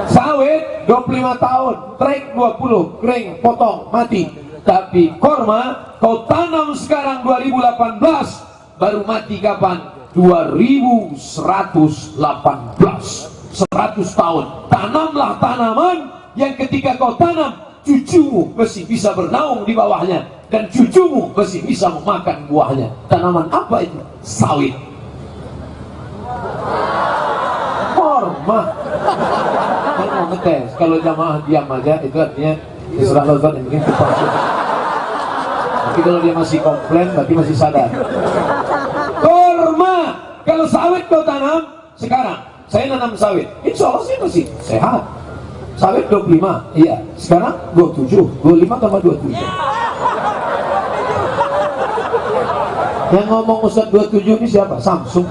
Sawit 25 tahun, trek 20, kering, potong, mati. Tapi korma kau tanam sekarang 2018, baru mati kapan? 2118. 100 tahun. Tanamlah tanaman yang ketika kau tanam, cucumu mesti bisa bernaung di bawahnya, dan cucumu mesti bisa memakan buahnya. Tanaman apa itu? Sawit. Korma. Saya mau ngetes, kalau jamaah diam aja itu artinya terserah Ustaz, yang penting terpaksa. Tapi kalau dia masih komplain berarti masih sadar. Korma. Kalau sawit kau tanam sekarang, saya nanam sawit, insya Allah sih masih sehat. Sawit 25, iya. Sekarang 27, 25 tambah 27. Yang ngomong Ustaz 27 ini siapa? Samsung.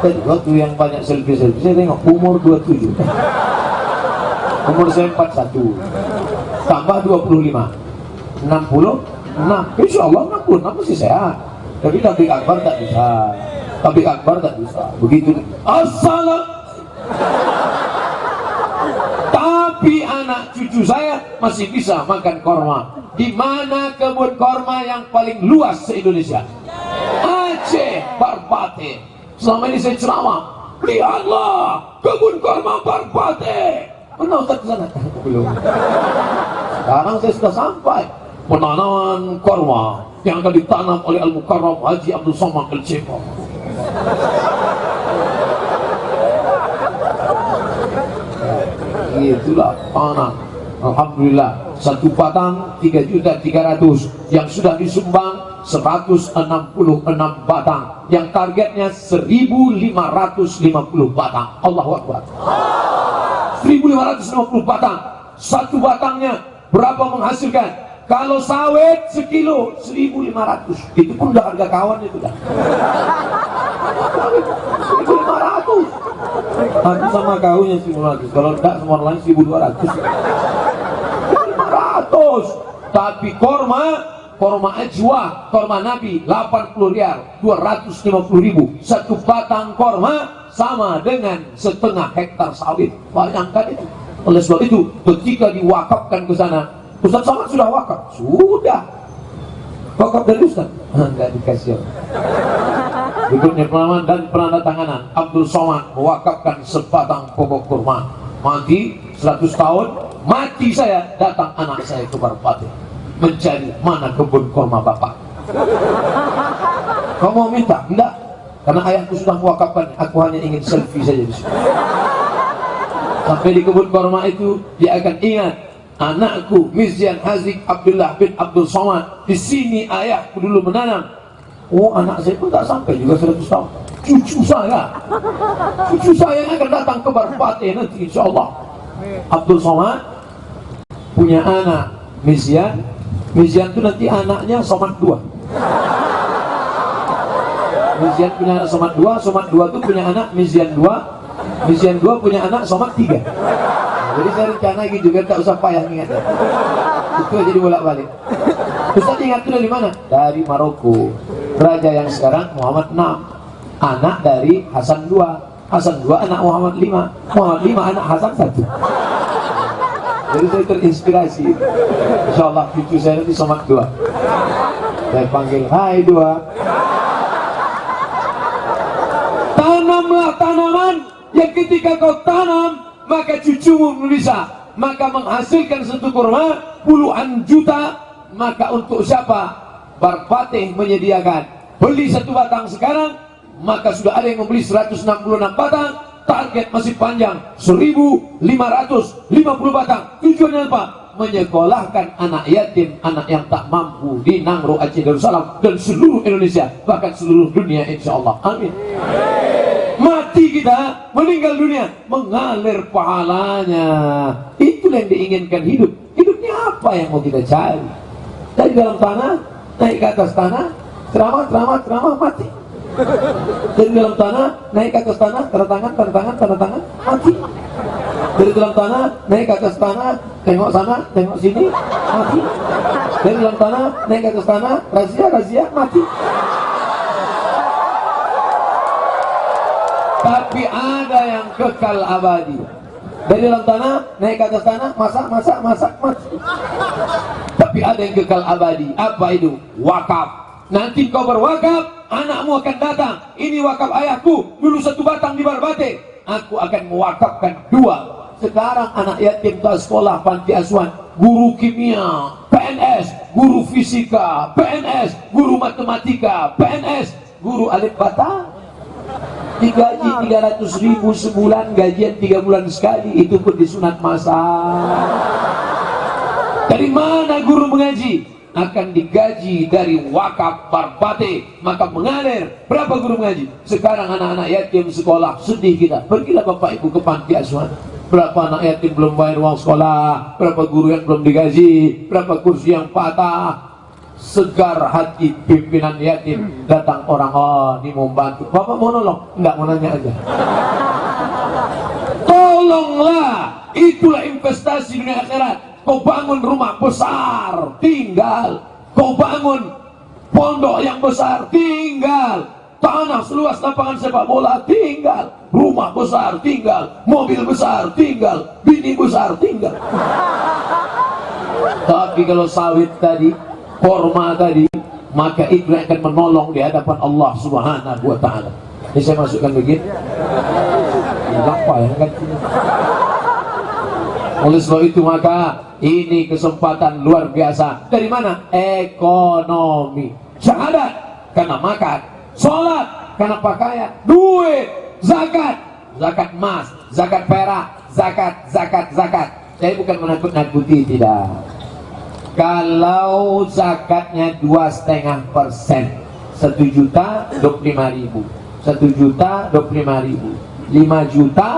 Tadi waktu yang banyak selfie-selfie, saya tengok umur 27. Umur saya 41. Tambah 25. 66. Insya Allah 66 masih sehat. Tapi tablik akbar tak bisa. Tablik akbar tak bisa. Begitu. Assalam. Tapi anak cucu saya masih bisa makan korma. Di mana kebun korma yang paling luas se-Indonesia? Aceh, Barbate. Selama ini saya ceramah, lihatlah kebun korma Barbate. Pernah Ustaz ke sana? Belum. Sekarang saya sudah sampai. Penanaman korma yang akan ditanam oleh Al-Mukarram Haji Abdul Somad Al-Ceko. Itulah tanah. Alhamdulillah, 1 batang 3.300.000 yang sudah disumbang 166 batang, yang targetnya 1.550 batang. Allahu Akbar. 1.550 batang. 1 batangnya berapa menghasilkan? Kalau sawit sekilo 1.500, itu pun udah harga kawan itu dah. 1.500. Aku sama kaunya 1.500. Kalau enggak semua lain 1.200. 1.500. Tapi korma ajwa, korma Nabi 80 rial, 250.000. 1 batang korma sama dengan setengah hektar sawit. Bayangkan itu. Oleh sebab itu, ketika diwakafkan ke sana, Ustaz Somad sudah wakaf? Sudah. Wakaf dari Ustaz? Enggak dikasih. Berikutnya pengalaman dan penandatanganan. Abdul Somad mewakafkan sebatang pokok kurma. Mati 100 tahun, mati saya, datang anak saya ke Barbate mencari mana kebun kurma bapak. Kau mau minta? Enggak. Karena ayahku sudah mewakafkan, aku hanya ingin selfie saja di sini. Sampai di kebun kurma itu, dia akan ingat, anakku Mizyan Hazik Abdullah bin Abdul Somad, di sini ayahku dulu menanam. Oh, anak saya pun tak sampai juga 100 tahun. Cucu saya yang akan datang ke Barbate nanti insya Allah. Abdul Somad punya anak Mizyan itu nanti anaknya Somad 2. Mizyan punya anak Somad 2 itu punya anak Mizyan 2 punya anak Somad 3. Jadi saya rencana gitu biar tak usah payah ingat. Itu aja dibolak-balik. Ustaz ingat itu dari mana? Dari Maroko. Raja yang sekarang Muhammad VI, anak dari Hasan II. Hasan II anak Muhammad V, Muhammad V anak Hasan I. Jadi saya terinspirasi. Insyaallah cucu saya nanti Somad II. Saya panggil, hai II. Tanamlah tanaman yang ketika kau tanam maka cucumu bisa, maka menghasilkan satu kurma puluhan juta. Maka untuk siapa? Barpatih menyediakan. Beli satu batang sekarang, maka sudah ada yang membeli 166 batang. Target masih panjang, 1.550 batang. Tujuannya apa? Menyekolahkan anak yatim, anak yang tak mampu di Nangro, Aceh Darussalam, dan seluruh Indonesia, bahkan seluruh dunia insyaallah. Amin. Mati kita, meninggal dunia, mengalir pahalanya. Itulah yang diinginkan hidup. Hidupnya apa yang mau kita cari? Dari dalam tanah, naik ke atas tanah, ceramah, mati. Dari dalam tanah, naik ke atas tanah, tanda tangan, mati. Dari dalam tanah, naik ke atas tanah, tengok sana, tengok sini, mati. Dari dalam tanah, naik ke atas tanah, razia, mati. Tapi ada yang kekal abadi. Dari dalam tanah, naik ke atas tanah, masak, mati. Tapi ada yang kekal abadi. Apa itu? Wakaf. Nanti kau berwakaf, anakmu akan datang. Ini wakaf ayahku, dulu satu batang di Barbate. Aku akan mewakafkan 2. Sekarang anak yatim tak sekolah panti asuhan, guru kimia, PNS, guru fisika, PNS, guru matematika, PNS, guru alif bata. Digaji 300.000 sebulan, gajian 3 bulan sekali, itu pun disunat masal. Dari mana guru mengaji? Akan digaji dari wakaf Barbate, maka mengalir. Berapa guru mengaji? Sekarang anak-anak yatim sekolah, sedih kita. Pergilah bapak ibu ke panti asuhan. Berapa anak yatim belum bayar uang sekolah, berapa guru yang belum digaji, berapa kursi yang patah. Segar hati pimpinan yatim, datang orang, oh ini mau bantu. Bapak mau nolong? Enggak, mau nanya aja. Tolonglah, itulah investasi dunia akhirat. Kau bangun rumah besar, tinggal. Kau bangun pondok yang besar, tinggal. Tanah seluas lapangan sepak bola, tinggal. Rumah besar, tinggal. Mobil besar, tinggal. Bini besar, tinggal. Tapi kalau sawit tadi, korma tadi, maka itu akan menolong di hadapan Allah Subhanahu wa ta'ala. Ini saya masukkan begini. Apa ya kan? Oleh sebab itu maka ini kesempatan luar biasa. Dari mana? Ekonomi. Syahadat karena makan, sholat karena pakaian, duit, zakat, zakat emas, zakat perak, zakat. Saya bukan menakut-nakuti, tidak. Kalau zakatnya 2,5%, 1.025.000, 1.025.000, 5 juta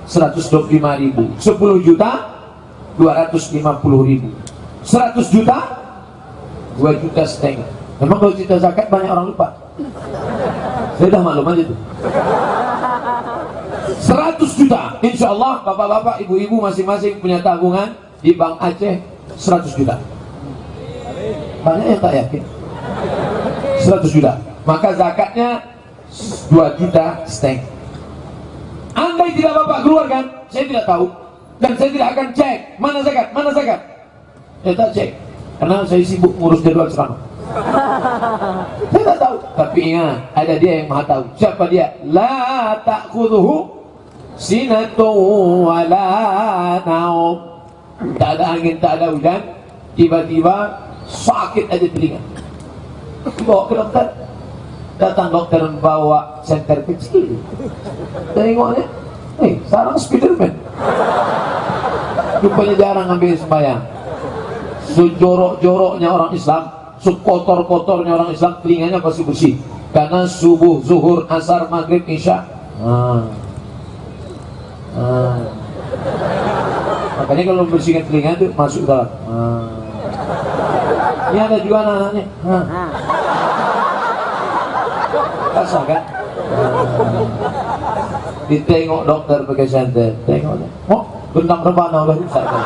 125.000, 10 juta 250.000, 100 juta 2,5 juta. Memang kalau cerita zakat banyak orang lupa. Saya dah maklum aja tuh. 100 juta, insya Allah bapak-bapak, ibu-ibu masing-masing punya tabungan di Bank Aceh 100 juta. Banyak yang tak yakin. 100 juta. Maka zakatnya 2,5 juta. Andai tidak bapak keluarkan, saya tidak tahu. Dan saya tidak akan cek mana zakat. Saya tak cek karena saya sibuk ngurus jadwal ceramah. Saya tak tahu. Tapi ingat, ada dia yang maha tahu. Siapa dia? La ta'khudhuhu sinatun wala naum. Tak ada angin, tak ada hujan, tiba-tiba sakit aja telinga. Bawa ke dokter. Datang dokter bawa senter kecil. Tengoknya, sarang Spiderman. Rupanya jarang ambil sembahyang. Sejorok-joroknya orang Islam, sekotor-kotornya orang Islam, telinganya pasti bersih. Karena subuh, zuhur, asar, maghrib, isya. Makanya kalau bersihkan telinga itu masuk dalam. Ini ada juga anak-anaknya. Kasar kan? Ditengok dokter pakai senter, tengoknya. Oh, bentang rebana udah rusak kan?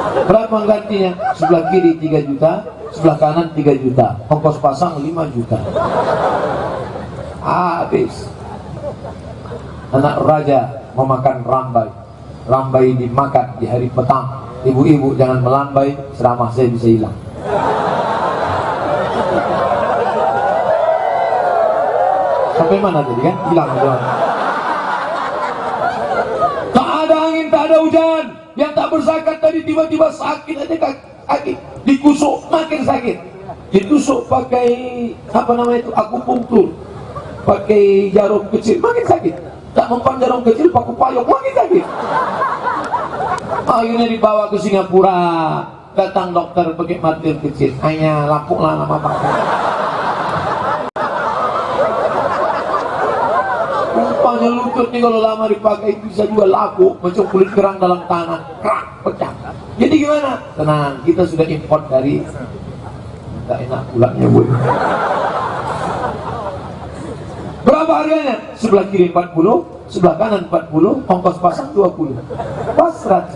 Berapa gantinya? Sebelah kiri 3 juta, sebelah kanan 3 juta, ongkos pasang 5 juta. Habis. Anak raja memakan rambai. Rambai dimakan di hari petang. Ibu-ibu jangan melambai, ceramah saya bisa hilang. Sampai mana tadi kan? Hilang doang. Tak ada angin, tak ada hujan. Yang tak berzakat tadi tiba-tiba sakit aja kaki. Dikusuk makin sakit. Ditusuk pakai apa namanya itu? Akupunktur. Pakai jarum kecil makin sakit. Tak mempan jarum kecil pakai payung makin sakit. Akhirnya dibawa ke Singapura. Datang dokter pakai martir kecil. Hanya lapuk lah nama pakai. Rupanya lutut nih kalau lama dipakai bisa juga laku, macam kulit kerang dalam tanah, krak, pecah. Jadi gimana? Tenang, kita sudah import dari, nggak enak pulangnya boy. Berapa harganya? Sebelah kiri 40, sebelah kanan 40, ongkos pasang 20, pas 100.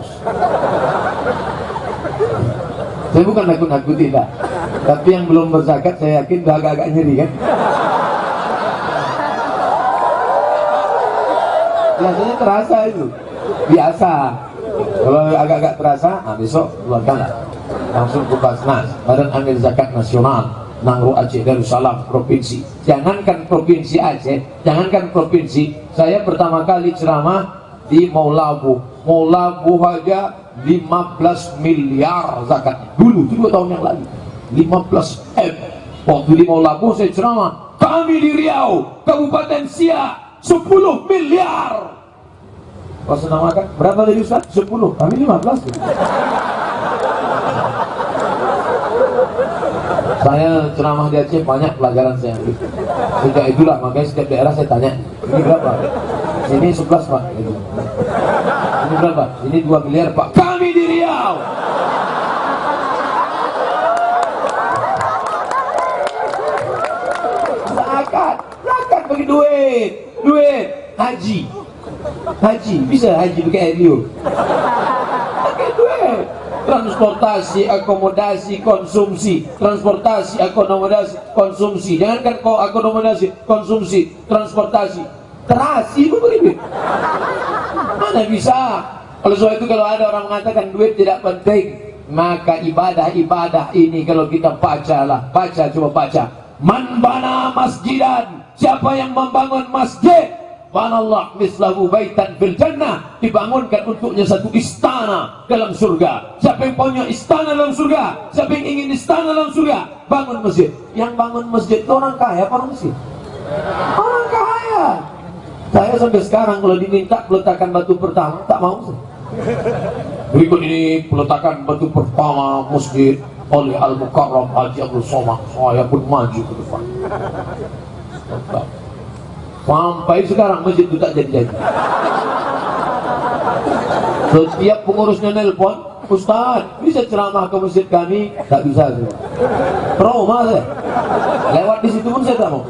Saya bukan nakut-nakut tidak, tapi yang belum berzakat saya yakin udah agak-agak nyeri kan. Biasanya terasa itu, biasa. Kalau agak-agak terasa, nah besok keluarkanlah langsung ke Basnas, Badan Amil Zakat Nasional, Nangro Aceh Darussalam Provinsi. Jangankan Provinsi Aceh, jangankan Provinsi, saya pertama kali ceramah di Maulabu. Maulabu aja 15 miliar zakatnya. Dulu, itu 2 tahun yang lalu, 15 M. Waktu di Maulabu saya ceramah, kami di Riau, Kabupaten Siak, 10 miliar. Kalau senang makan, berapa tadi Ustaz? 10, kami 15. Saya ceramah di Aceh banyak pelajaran saya ambil. Sejak itulah makanya setiap daerah saya tanya, ini berapa? Ini 11 Pak. Ini berapa? Ini 2 miliar Pak. Kami di Riau. Zakat bagi duit, haji bisa haji pakai air liur, pakai duit. Transportasi, akomodasi, konsumsi. Transportasi, akomodasi, konsumsi. Jangankan kau akomodasi, konsumsi, transportasi, terasi begitu. Mana bisa? Oleh sebab itu kalau ada orang mengatakan duit tidak penting, maka ibadah ini kalau kita baca, coba baca. Man bana masjidan, siapa yang membangun masjid, banallah mislahu baitan fil jannah, dibangunkan untuknya satu istana dalam surga. Siapa yang punya istana dalam surga, siapa yang ingin istana dalam surga, bangun masjid. Yang bangun masjid itu orang kaya apa orang miskin? Orang kaya. Saya sampai sekarang kalau diminta peletakan batu pertama tak mau. Berikut ini peletakan batu pertama masjid oleh Al-Mukarram Haji Abdul Somad. Saya pun maju ke depan. Sampai sekarang masjid itu tak jadi-jadi. Setiap pengurusnya nelpon, Ustaz bisa ceramah ke masjid kami? Tak bisa. Trauma saya. Lewat di situ pun saya tak mau.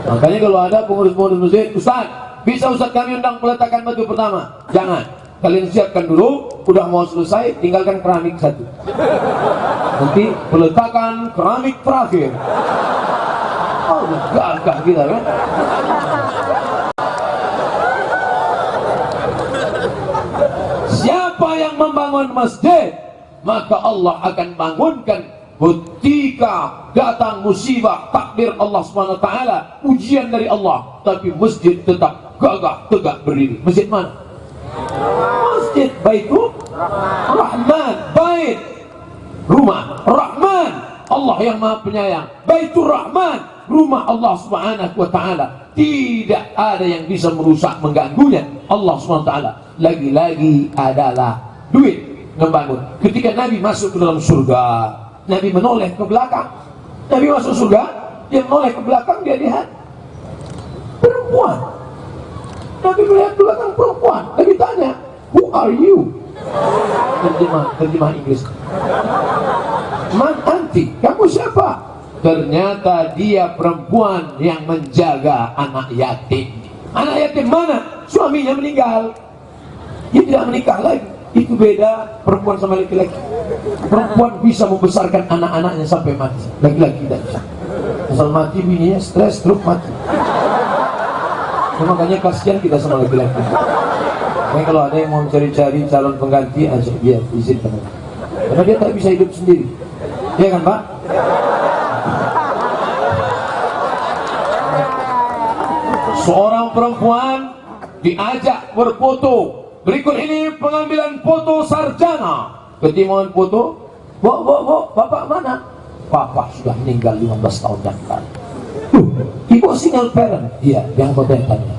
Makanya kalau ada pengurus-pengurus masjid, Ustaz bisa Ustaz kami undang peletakan batu pertama? Jangan. Kalian siapkan dulu, udah mau selesai, tinggalkan keramik satu. Nanti peletakan keramik terakhir. Oh, gagah kita kan. Siapa yang membangun masjid, maka Allah akan bangunkan ketika datang musibah, takdir Allah SWT, ujian dari Allah, tapi masjid tetap gagah tegak berdiri. Masjid mana? Masjid Baitur Rahman. Bait, rumah Rahman, Allah yang Maha Penyayang. Baitur Rahman, rumah Allah Subhanahu wa taala. Tidak ada yang bisa merusak, mengganggunya. Allah Subhanahu wa taala lagi-lagi adalah duit membangun. Ketika Nabi masuk ke dalam surga, Nabi menoleh ke belakang. Nabi masuk surga, dia menoleh ke belakang, dia lihat perempuan. Nabi melihat ke belakang perempuan. Nabi tanya, who are you? Terjemah Inggris. Man anti, kamu siapa? Ternyata dia perempuan yang menjaga anak yatim. Anak yatim mana? Suaminya meninggal. Dia tidak menikah lagi. Itu beda perempuan sama laki-laki. Perempuan bisa membesarkan anak-anaknya sampai mati, laki-laki tidak bisa. Asal mati bininya stres, terus mati. Makanya kasihan kita sama laki-laki. Makanya kalau ada yang mau mencari-cari calon pengganti, ajak dia, izinkan. Karena dia tak bisa hidup sendiri. Iya kan Pak? Seorang perempuan diajak berfoto. Berikut ini pengambilan foto sarjana. Ketika foto, bapak mana? Bapak sudah meninggal 15 tahun yang lalu. Ibu single parent? Iya, yang foto yang tanya.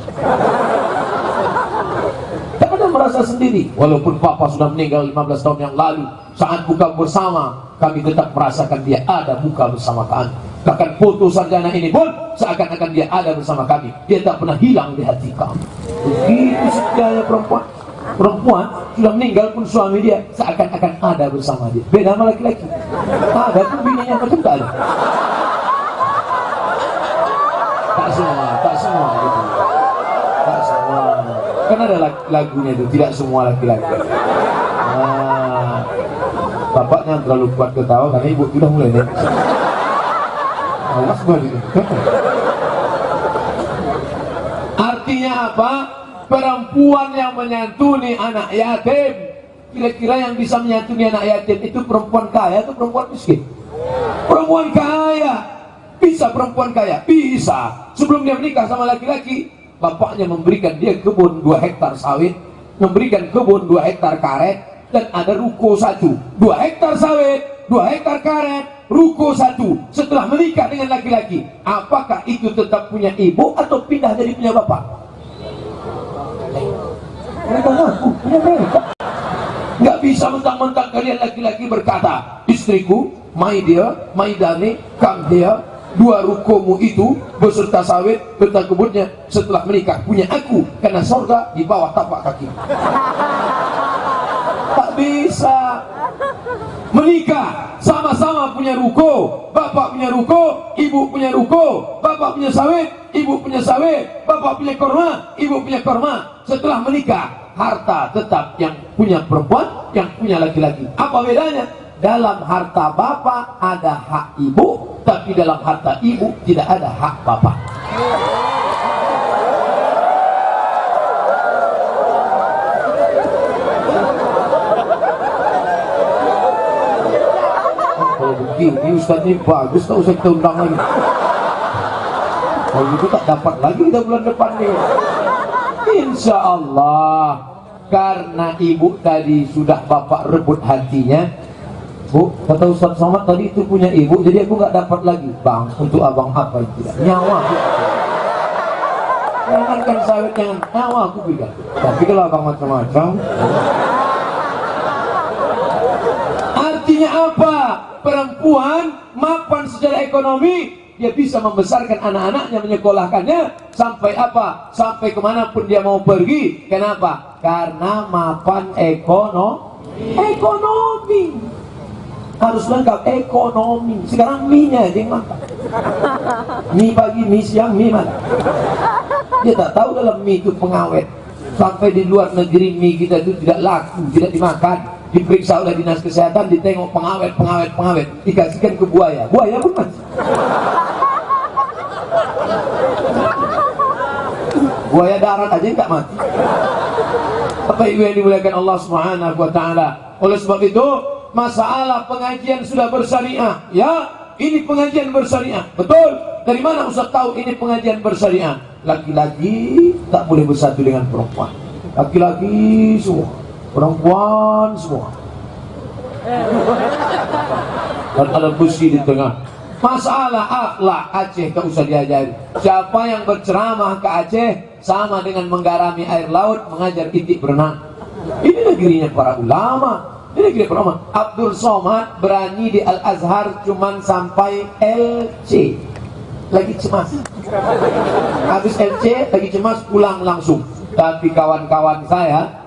Tak ada merasa sendiri. Walaupun papa sudah meninggal 15 tahun yang lalu, saat buka bersama, kami tetap merasakan dia ada buka bersama kami. Bahkan foto sarjana ini pun seakan-akan dia ada bersama kami. Dia tak pernah hilang di hati kami. Begitu setianya perempuan. Perempuan sudah meninggal pun suami dia seakan-akan ada bersama dia. Beda sama laki-laki. Ada pun bininya macam tak ada. Tak semua gitu. Tak semua. Kan ada lagunya itu, tidak semua laki-laki. Nah, bapaknya terlalu kuat ketawa karena ibu sudah mulai nih. Awas banget itu. Artinya apa? Perempuan yang menyantuni anak yatim. Kira-kira yang bisa menyantuni anak yatim itu perempuan kaya atau perempuan miskin? Perempuan kaya. Bisa perempuan kaya? Bisa. Sebelum dia menikah sama laki-laki, bapaknya memberikan dia kebun 2 hektar sawit, memberikan kebun 2 hektar karet, dan ada ruko 1. 2 hektar sawit, 2 hektar karet, ruko 1. Setelah menikah dengan laki-laki, apakah itu tetap punya ibu atau pindah jadi punya bapak? Mereka ngaku punya mereka. Nggak bisa mentang-mentang kalian laki-laki berkata, istriku, my dear, my darling, come here, 2 rukomu itu beserta sawit beserta kebunnya setelah menikah punya aku, karena surga di bawah tapak kaki. Tak bisa. Menikah sama-sama punya ruko, bapak punya ruko, ibu punya ruko, bapak punya sawit, ibu punya sawit, bapak punya korma, ibu punya korma. Setelah menikah, harta tetap yang punya perempuan, yang punya laki-laki. Apa bedanya? Dalam harta bapak ada hak ibu, tapi dalam harta ibu tidak ada hak bapak. Kalau begini Ustaz ini bagus, tak usah kita undang lagi. Kalau gitu tak dapat lagi kita bulan depan nih. Insya Allah, karena ibu tadi sudah bapak rebut hatinya. Bu, kata Ustaz Somad tadi itu punya ibu, jadi aku nggak dapat lagi. Bang, untuk abang apa itu? Nyawa. Jangankan sawit, jangan nyawa aku bilang. Tapi kalau abang macam-macam. Artinya apa? Perempuan mapan secara ekonomi, dia bisa membesarkan anak-anaknya, menyekolahkannya sampai apa? Sampai kemanapun dia mau pergi. Kenapa? Karena mapan ekonomi. Harus lengkap ekonomi. Sekarang mie-nya aja yang makan. Mie pagi, mie siang, mie malam. Dia tak tahu dalam mie itu pengawet. Sampai di luar negeri mie kita itu tidak laku, tidak dimakan. Diperiksa oleh dinas kesehatan, ditengok pengawet. Dikasihkan ke buaya. Buaya pun mati. Buaya darat aja enggak mati. Apa ibu yang dimuliakan Allah Subhanahu wa taala. Oleh sebab itu, masalah pengajian sudah bersyariah. Ya, ini pengajian bersyariah. Betul. Dari mana Ustaz tahu ini pengajian bersyariah? Laki-laki tak boleh bersatu dengan perempuan. Laki-laki semua, perempuan semua. Dan ada besi di tengah. Masalah akhlak Aceh tak usah diajari. Siapa yang berceramah ke Aceh sama dengan menggarami air laut, mengajar titik berenang. Ini negerinya para ulama. Ini negeri para ulama. Abdul Somad berani di Al-Azhar cuman sampai LC. Lagi cemas. Habis LC lagi cemas, pulang langsung. Tapi kawan-kawan saya,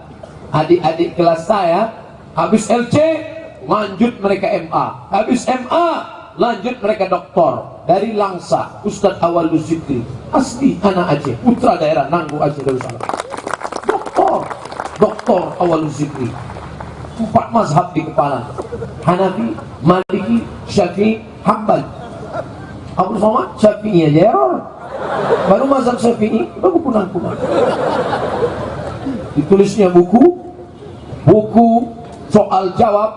adik-adik kelas saya, habis LC lanjut mereka MA. Habis MA lanjut mereka doktor. Dari Langsa, Ustadz Awalus Zikri, asli anak Aceh, putra daerah Nanggu Aceh Darussalam. Doktor Awalus Zikri. 4 mazhab di kepala, Hanafi, Maliki, Syafi'i, Hambali. Abu Somad Syafi'i aja error, baru mazhab Syafi'i baru kunang-kunang. Ditulisnya buku soal jawab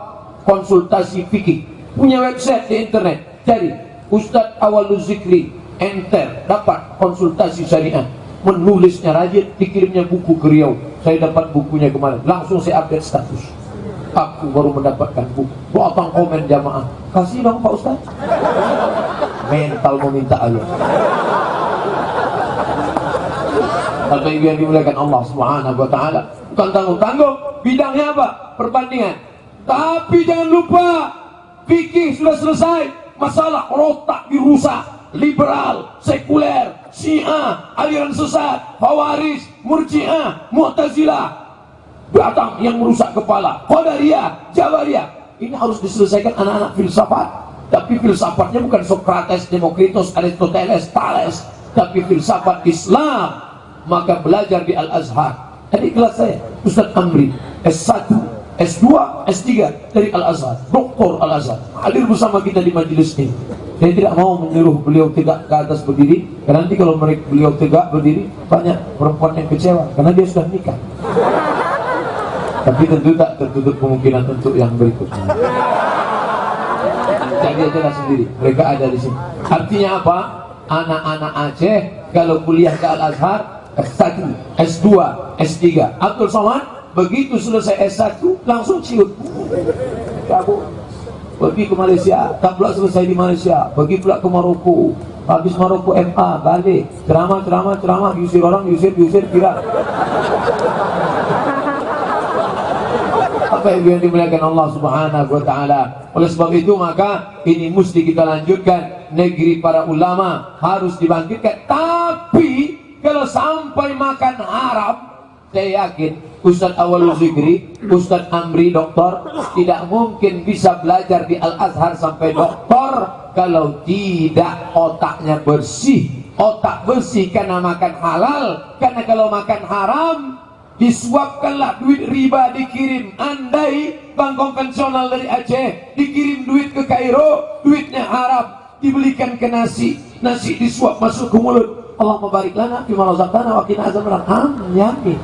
konsultasi fikih, punya website di internet, cari Ustadz Awalul Zikri, enter, dapat konsultasi syariah. Menulisnya rajin, dikirimnya buku ke Riau. Saya dapat bukunya kemarin, langsung saya update status. Aku baru mendapatkan buku. Potong komen jamaah, kasih dong Pak Ustadz. Mental meminta ayat. Atau yang dimuliakan Allah Subhanahu wa Ta'ala, bukan tanggung-tanggung. Bidangnya apa? Perbandingan. Tapi jangan lupa, fikih sudah selesai, masalah rotak dirusak. Liberal, sekuler, Syiah, aliran sesat, Khawarij, Murji'ah, Mu'tazilah datang yang merusak kepala. Qadariyah, Jabariyah. Ini harus diselesaikan anak-anak filsafat. Tapi filsafatnya bukan Socrates, Demokritos, Aristoteles, Thales, tapi filsafat Islam. Maka belajar di Al-Azhar. Tadi kelas saya, Ustadz Amri, S1, S2, S3 dari Al-Azhar, Doktor Al-Azhar, hadir bersama kita di majelis ini. Saya tidak mau menyuruh beliau tegak ke atas berdiri, karena nanti kalau beliau tegak berdiri, banyak perempuan yang kecewa, karena dia sudah nikah. Tapi tentu tak tertutup kemungkinan untuk yang berikutnya. Jadi ajalah sendiri, mereka ada di sini. Artinya apa? Anak-anak Aceh kalau kuliah ke Al-Azhar, S1, S2, S3. Abdul Somad begitu selesai S1 langsung ciut. Aku pergi ke Malaysia, tak pula selesai di Malaysia, pergi pula ke Maroko. Habis Maroko MA, balik ceramah, diusir orang, diusir kira. Apa yang dimuliakan Allah Subhanahu wa Ta'ala. Oleh sebab itu maka ini mesti kita lanjutkan. Negeri para ulama harus dibangkitkan. Tapi kalau sampai makan haram, saya yakin Ustadz Awalul Zikri, Ustadz Amri doktor tidak mungkin bisa belajar di Al-Azhar sampai doktor kalau tidak otaknya bersih. Otak bersih karena makan halal. Karena kalau makan haram, disuapkanlah duit riba dikirim. Andai bank konvensional dari Aceh dikirim duit ke Kairo, duitnya haram, dibelikan ke nasi disuap masuk ke mulut. Allahumma barik lana fima razaqtana wa qina azabannar. Yamin.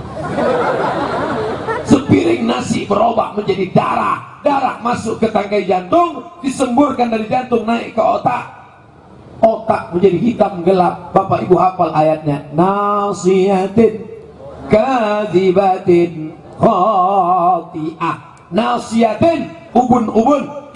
Sepiring nasi berubah menjadi darah masuk ke tangkai jantung, disemburkan dari jantung naik ke otak menjadi hitam gelap. Bapak Ibu hafal ayatnya, nasiyatin kadzibatin khati'ah. Nasiyatin, ubun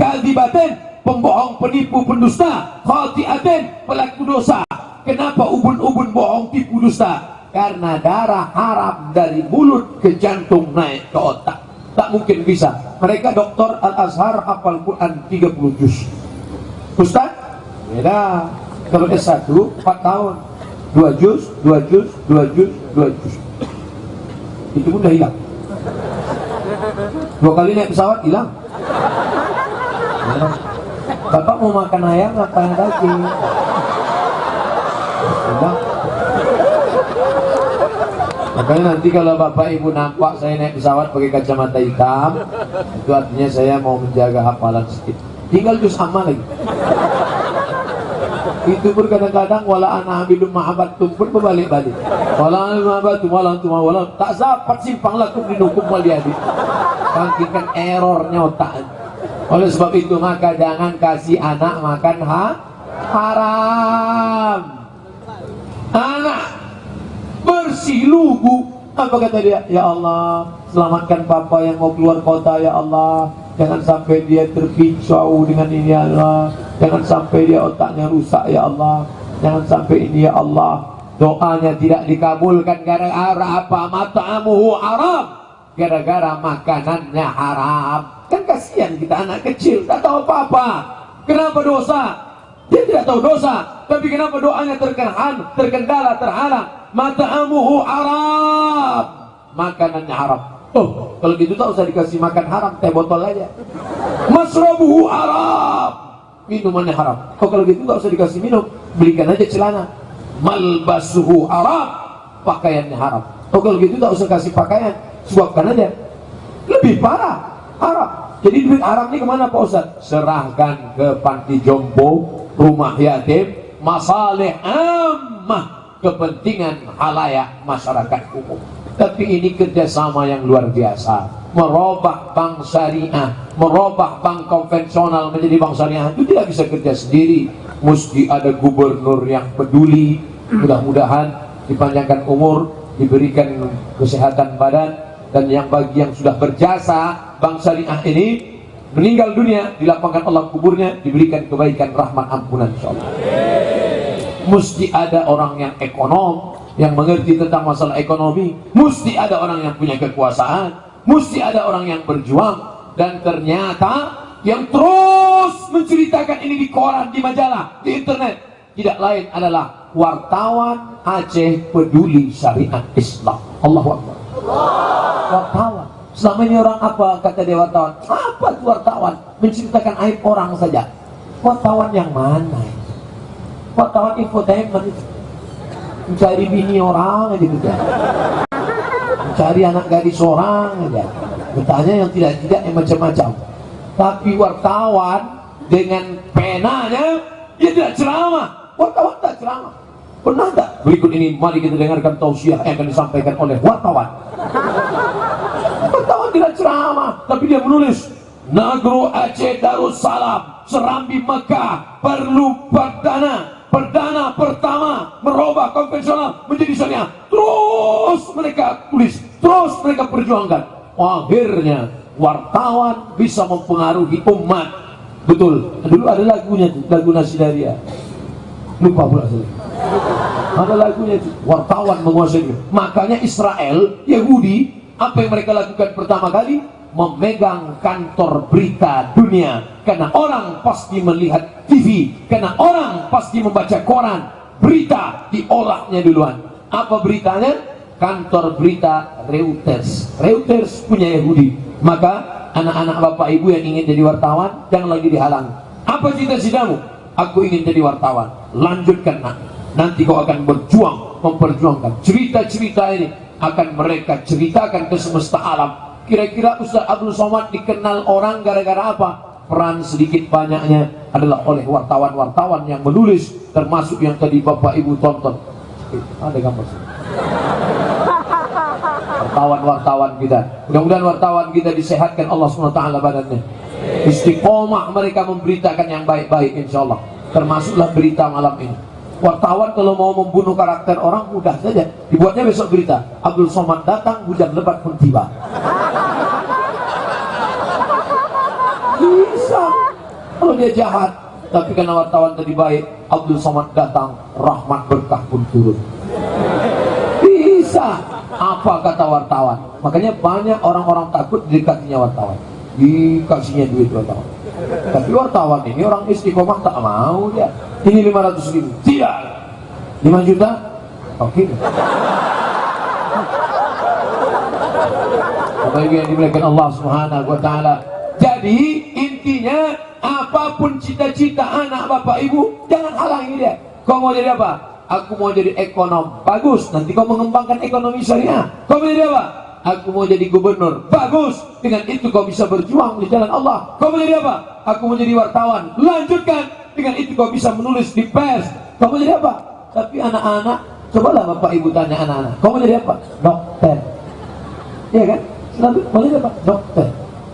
kadzibatin, pembohong, penipu, pendusta, khati'atin, pelaku dosa. Kenapa ubun bohong, tipu, dusta? Karena darah haram dari mulut ke jantung naik ke otak. Tak mungkin bisa. Mereka doktor Al-Azhar hafal Quran 30 juz. Ustaz? Beda. Kalau S1 4 tahun, 2 juz. Itu pun udah hilang. 2 kali naik pesawat hilang. Bapak mau makan ayam apa yang daging? Makanya nanti kalau Bapak Ibu nampak saya naik pesawat pakai kacamata hitam, itu artinya saya mau menjaga hafalan sedikit. Tinggal juz amma lagi. Itu pun kadang-kadang wala ana hamidum mahabatum pun berbalik-balik. Wala ana mahabatum wala tak dapat simpang lakum dinukum waliyadi. Bangkitkan errornya otak. Oleh sebab itu maka jangan kasih anak makan haram. Anak bersih lugu, apa kata dia? Ya Allah, selamatkan papa yang mau keluar kota ya Allah. Jangan sampai dia terpicau dengan ini ya Allah. Jangan sampai dia otaknya rusak ya Allah. Jangan sampai ini ya Allah. Doanya tidak dikabulkan gara-gara apa? Mata'amuhu haram, gara-gara makanannya haram. Kan kasihan kita anak kecil, tak tahu apa-apa. Kenapa dosa? Dia tidak tahu dosa, tapi kenapa doanya terkendala, terhalang? Mata'amuhu haram, makanannya haram. Oh, kalau gitu tak usah dikasih makan haram, teh botol aja. Masrabuhu haram, minumannya haram. Oh, kalau gitu tak usah dikasih minum, belikan aja celana. Malbasuhu haram, pakaiannya haram. Oh, kalau gitu tak usah kasih pakaian, suapkan aja. Lebih parah, Haram. Jadi duit haram ini kemana Pak Ustaz? Serahkan ke panti jompo, rumah yatim, masalih ammah, kepentingan halayak masyarakat umum. Tapi ini kerjasama yang luar biasa, merubah bank syariah, merubah bank konvensional menjadi bank syariah. Itu tidak bisa kerja sendiri, mesti ada gubernur yang peduli. Mudah-mudahan dipanjangkan umur, diberikan kesehatan badan, dan yang bagi yang sudah berjasa bank syariah ini meninggal dunia, dilapangkan Allah kuburnya, diberikan kebaikan, rahmat, ampunan insyaallah. Mesti ada orang yang ekonom, yang mengerti tentang masalah ekonomi, mesti ada orang yang punya kekuasaan, mesti ada orang yang berjuang. Dan ternyata yang terus menceritakan ini di koran, di majalah, di internet, tidak lain adalah wartawan Aceh Peduli Syariat Islam. Allahu Akbar. Wartawan. Selama ini orang apa kata dia wartawan? Apa itu wartawan? Menceritakan aib orang saja. Wartawan yang mana? Wartawan infotainment itu. Mencari bini orang aja gitu. Mencari anak gadis orang aja. Bertanya yang tidak-tidak, yang macam-macam. Tapi wartawan dengan penanya dia tidak ceramah. Wartawan tak ceramah. Pernah tak? Berikut ini mari kita dengarkan tausiah yang akan disampaikan oleh wartawan. Wartawan tidak ceramah, tapi dia menulis, Nagro Aceh Darussalam, Serambi Mekah perlu perdana pertama merubah konvensional menjadi syariah. Terus mereka tulis, terus mereka perjuangkan. Akhirnya wartawan bisa mempengaruhi umat. Betul. Dulu ada lagunya tuh, lagu Nasidaria. Lupa pula saya. Ada lagunya itu, wartawan menguasai. Makanya Israel, Yahudi, apa yang mereka lakukan pertama kali? Memegang kantor berita dunia. Karena orang pasti melihat TV, karena orang pasti membaca koran. Berita diolahnya duluan. Apa beritanya? Kantor berita Reuters. Reuters punya Yahudi. Maka anak-anak bapak ibu yang ingin jadi wartawan, jangan lagi dihalang. Apa cita-citamu? Aku ingin jadi wartawan. Lanjutkan nak. Nanti kau akan berjuang, memperjuangkan. Cerita-cerita ini akan mereka ceritakan ke semesta alam. Kira-kira Ustaz Abdul Somad dikenal orang gara-gara apa? Peran sedikit banyaknya adalah oleh wartawan-wartawan yang menulis, termasuk yang tadi bapak ibu tonton. Ada gambar sih. Wartawan-wartawan kita. Mudah-mudahan wartawan kita disehatkan Allah SWT badannya. Istiqomah mereka memberitakan yang baik-baik insyaallah. Termasuklah berita malam ini. Wartawan kalau mau membunuh karakter orang mudah saja, dibuatnya besok berita, Abdul Somad datang, hujan lebat pun tiba. Bisa kalau dia jahat, tapi karena wartawan tadi baik, Abdul Somad datang, rahmat berkah pun turun. Bisa. Apa kata wartawan? Makanya banyak orang-orang takut didekatinya wartawan, dikasihnya duit wartawan. Tapi wartawan ini orang istiqomah tak mau dia. Ini 500.000, tidak. 5 juta, oke. Bapak Ibu yang dimuliakan Allah Subhanahu wa Ta'ala. Jadi intinya apapun cita-cita anak bapak ibu, jangan halangi dia. Kau mau jadi apa? Aku mau jadi ekonom. Bagus, nanti kau mengembangkan ekonomi syariah. Kau mau jadi apa? Aku mau jadi gubernur. Bagus, dengan itu kau bisa berjuang di jalan Allah. Kau mau jadi apa? Aku mau jadi wartawan. Lanjutkan, dengan itu kau bisa menulis di pers. Kau mau jadi apa? Tapi anak-anak, cobalah bapak ibu tanya anak-anak, kau mau jadi apa? Dokter. Iya kan? Selalu mau jadi apa? Dokter.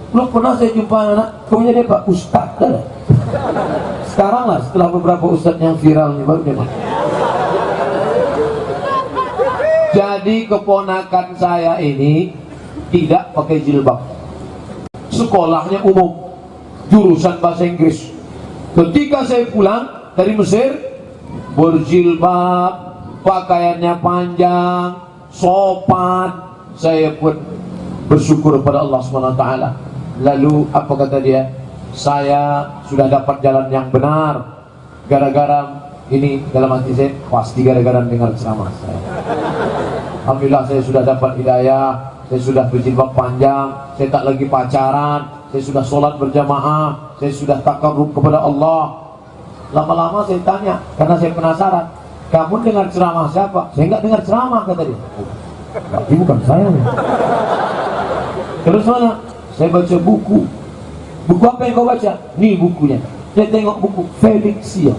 Belum pernah saya jumpa anak, kau mau jadi apa? Ustaz. Sekarang lah, setelah beberapa ustaz yang viral nih, baru dia mau. Jadi keponakan saya ini tidak pakai jilbab. Sekolahnya umum, jurusan bahasa Inggris. Ketika saya pulang dari Mesir, berjilbab, pakaiannya panjang, sopan. Saya pun bersyukur kepada Allah SWT. Lalu apa kata dia? Saya sudah dapat jalan yang benar gara-gara ini. Dalam hati saya, pasti gara-gara dengar ceramah saya. Alhamdulillah saya sudah dapat hidayah, saya sudah berjilbab panjang, saya tak lagi pacaran, saya sudah sholat berjamaah, saya sudah takarrub kepada Allah. Lama-lama saya tanya, karena saya penasaran, kamu dengar ceramah siapa? Saya enggak dengar ceramah, kata dia. Tapi bukan saya nih. Terus mana? Saya baca buku. Buku apa yang kau baca? Nih bukunya. Saya tengok buku Felixia.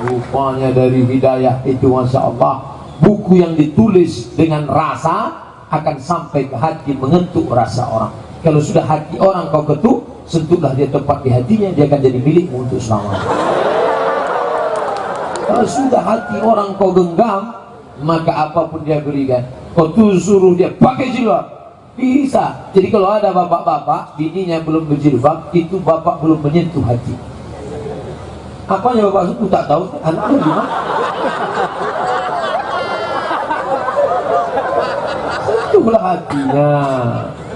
Rupanya dari hidayah itu, Masya Allah, buku yang ditulis dengan rasa akan sampai ke hati, mengetuk rasa orang. Kalau sudah hati orang kau ketuk, sentuhlah dia tempat di hatinya, dia akan jadi milikmu untuk selamanya. Kalau sudah hati orang kau genggam, maka apapun dia berikan, kau tuh suruh dia pakai jilbab, bisa. Jadi kalau ada bapak-bapak bininya belum berjilbab, itu bapak belum menyentuh hati. Apanya bapak itu tak tahu, anaknya gimana? Sentuhlah hatinya.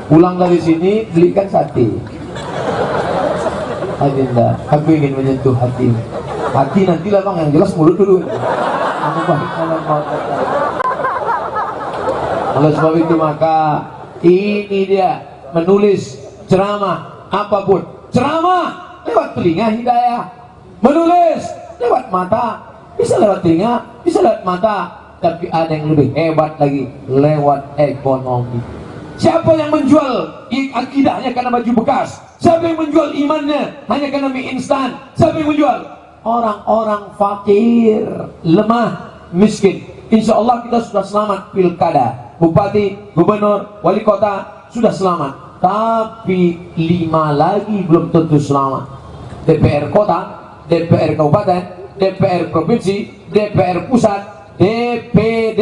Pulang dari sini belikan sate. Adinda, aku ingin menyentuh hati. Hati nantilah bang, yang jelas mulut dulu. Oleh sebab itu maka ini dia menulis ceramah apapun. Ceramah lewat telinga hidayah, menulis lewat mata, bisa lewat telinga, bisa lewat mata, tapi ada yang lebih hebat lagi, lewat ekonomi. Siapa yang menjual akidahnya karena baju bekas? Siapa yang menjual imannya hanya karena mie instan? Siapa yang menjual? Orang-orang fakir, lemah, miskin. Insya Allah kita sudah selamat pilkada. Bupati, gubernur, wali kota sudah selamat. Tapi 5 lagi belum tentu selamat. DPR kota, DPR kabupaten, DPR provinsi, DPR pusat, DPD,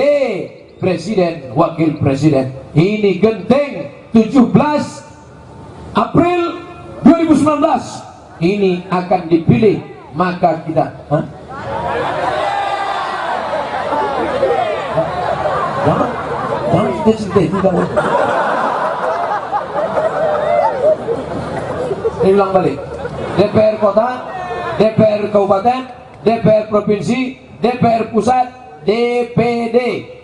presiden, wakil presiden. Ini genting 17 April 2019 ini akan dipilih, maka kita jangan cerita itu. Saya ulang balik. DPR kota, DPR kabupaten, DPR provinsi, DPR pusat, DPD.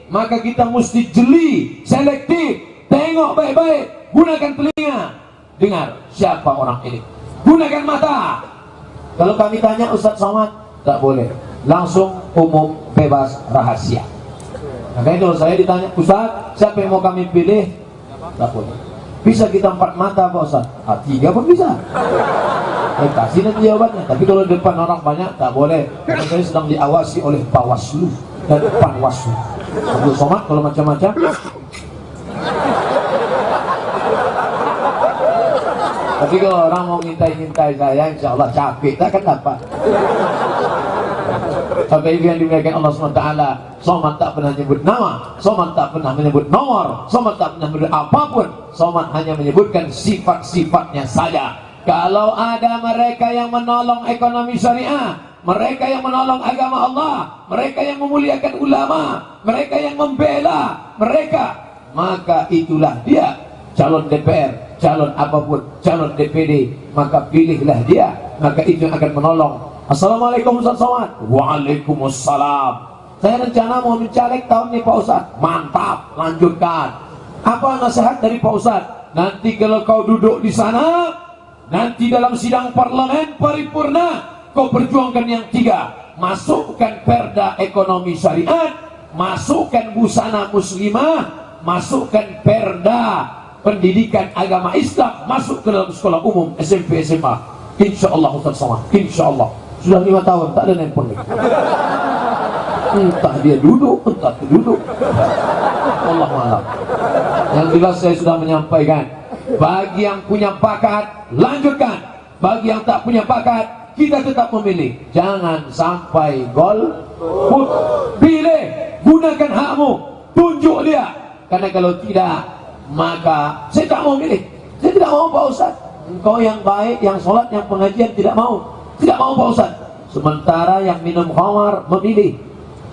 Maka kita mesti jeli, selektif, tengok baik-baik, gunakan telinga, dengar siapa orang ini, gunakan mata. Kalau kami tanya Ustadz Somad, tak boleh, langsung umum, bebas, rahasia. Makanya kalau saya ditanya, Ustadz siapa yang mau kami pilih, tak boleh. Bisa kita 4 mata Pak Ustadz? 3 pun bisa. Kasih nanti jawabannya. Tapi kalau depan orang banyak, tak boleh. Karena saya sedang diawasi oleh Bawaslu dan Panwaslu. Abdul Somad kalau macam-macam. Tapi kalau orang mau ngintai-ngintai saya, insya Allah capek, tak akan dapat. Tapi itu yang dimuliakan Allah SWT. Somad tak pernah menyebut nama, Somad tak pernah menyebut nomor, Somad tak pernah menyebut apapun. Somad hanya menyebutkan sifat-sifatnya saja. Kalau ada mereka yang menolong ekonomi syariah, mereka yang menolong agama Allah, mereka yang memuliakan ulama, mereka yang membela mereka, maka itulah dia calon DPR, calon apapun, calon DPD, maka pilihlah dia, maka itu yang akan menolong. Assalamualaikum Ustaz Somad. Waalaikumsalam. Saya rencana mau mencaleg tahun ini Pak Ustaz. Mantap, lanjutkan. Apa nasihat dari Pak Ustaz? Nanti kalau kau duduk di sana, nanti dalam sidang parlemen paripurna, kau perjuangkan yang 3. Masukkan perda ekonomi syariat, masukkan busana muslimah, masukkan perda pendidikan agama Islam, masuk ke dalam sekolah umum SMP SMA. Insya Allah Ustaz Somad, insya Allah. Sudah 5 tahun tak ada handphone lagi. Entah dia duduk, entah dia duduk. Allah malam. Yang jelas saya sudah menyampaikan, bagi yang punya bakat lanjutkan, bagi yang tak punya bakat kita tetap memilih. Jangan sampai golput. Pilih, gunakan hakmu, tunjuk dia. Karena kalau tidak, maka saya tak mau milih. Saya tidak mau Pak Ustaz. Engkau yang baik, yang sholat, yang pengajian tidak mau. Tidak mau Pak Ustaz. Sementara yang minum khamar memilih,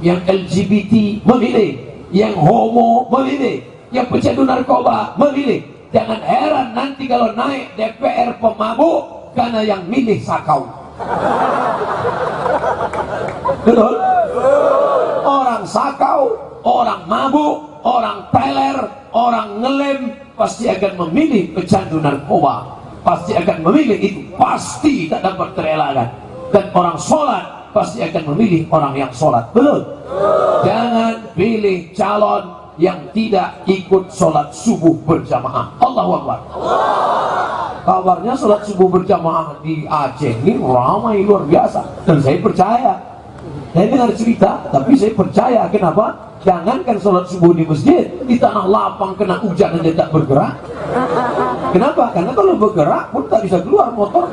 yang LGBT memilih, yang homo memilih, yang pecandu narkoba memilih. Jangan heran nanti kalau naik DPR pemabuk karena yang milih sakau. Betul? Orang sakau, orang mabuk, orang teler, orang ngelem pasti akan memilih pecandu narkoba. Pasti akan memilih itu, pasti tak dapat terelakkan. Dan orang sholat pasti akan memilih orang yang sholat. Betul? Jangan pilih calon yang tidak ikut sholat subuh berjamaah. Allahu Akbar. Kabarnya sholat subuh berjamaah di Aceh ini ramai luar biasa, dan saya percaya. Saya dengar cerita, tapi saya percaya. Kenapa? Jangankan sholat subuh di masjid, di tanah lapang kena hujan dan tak bergerak. Kenapa? Karena kalau bergerak pun tak bisa keluar motor.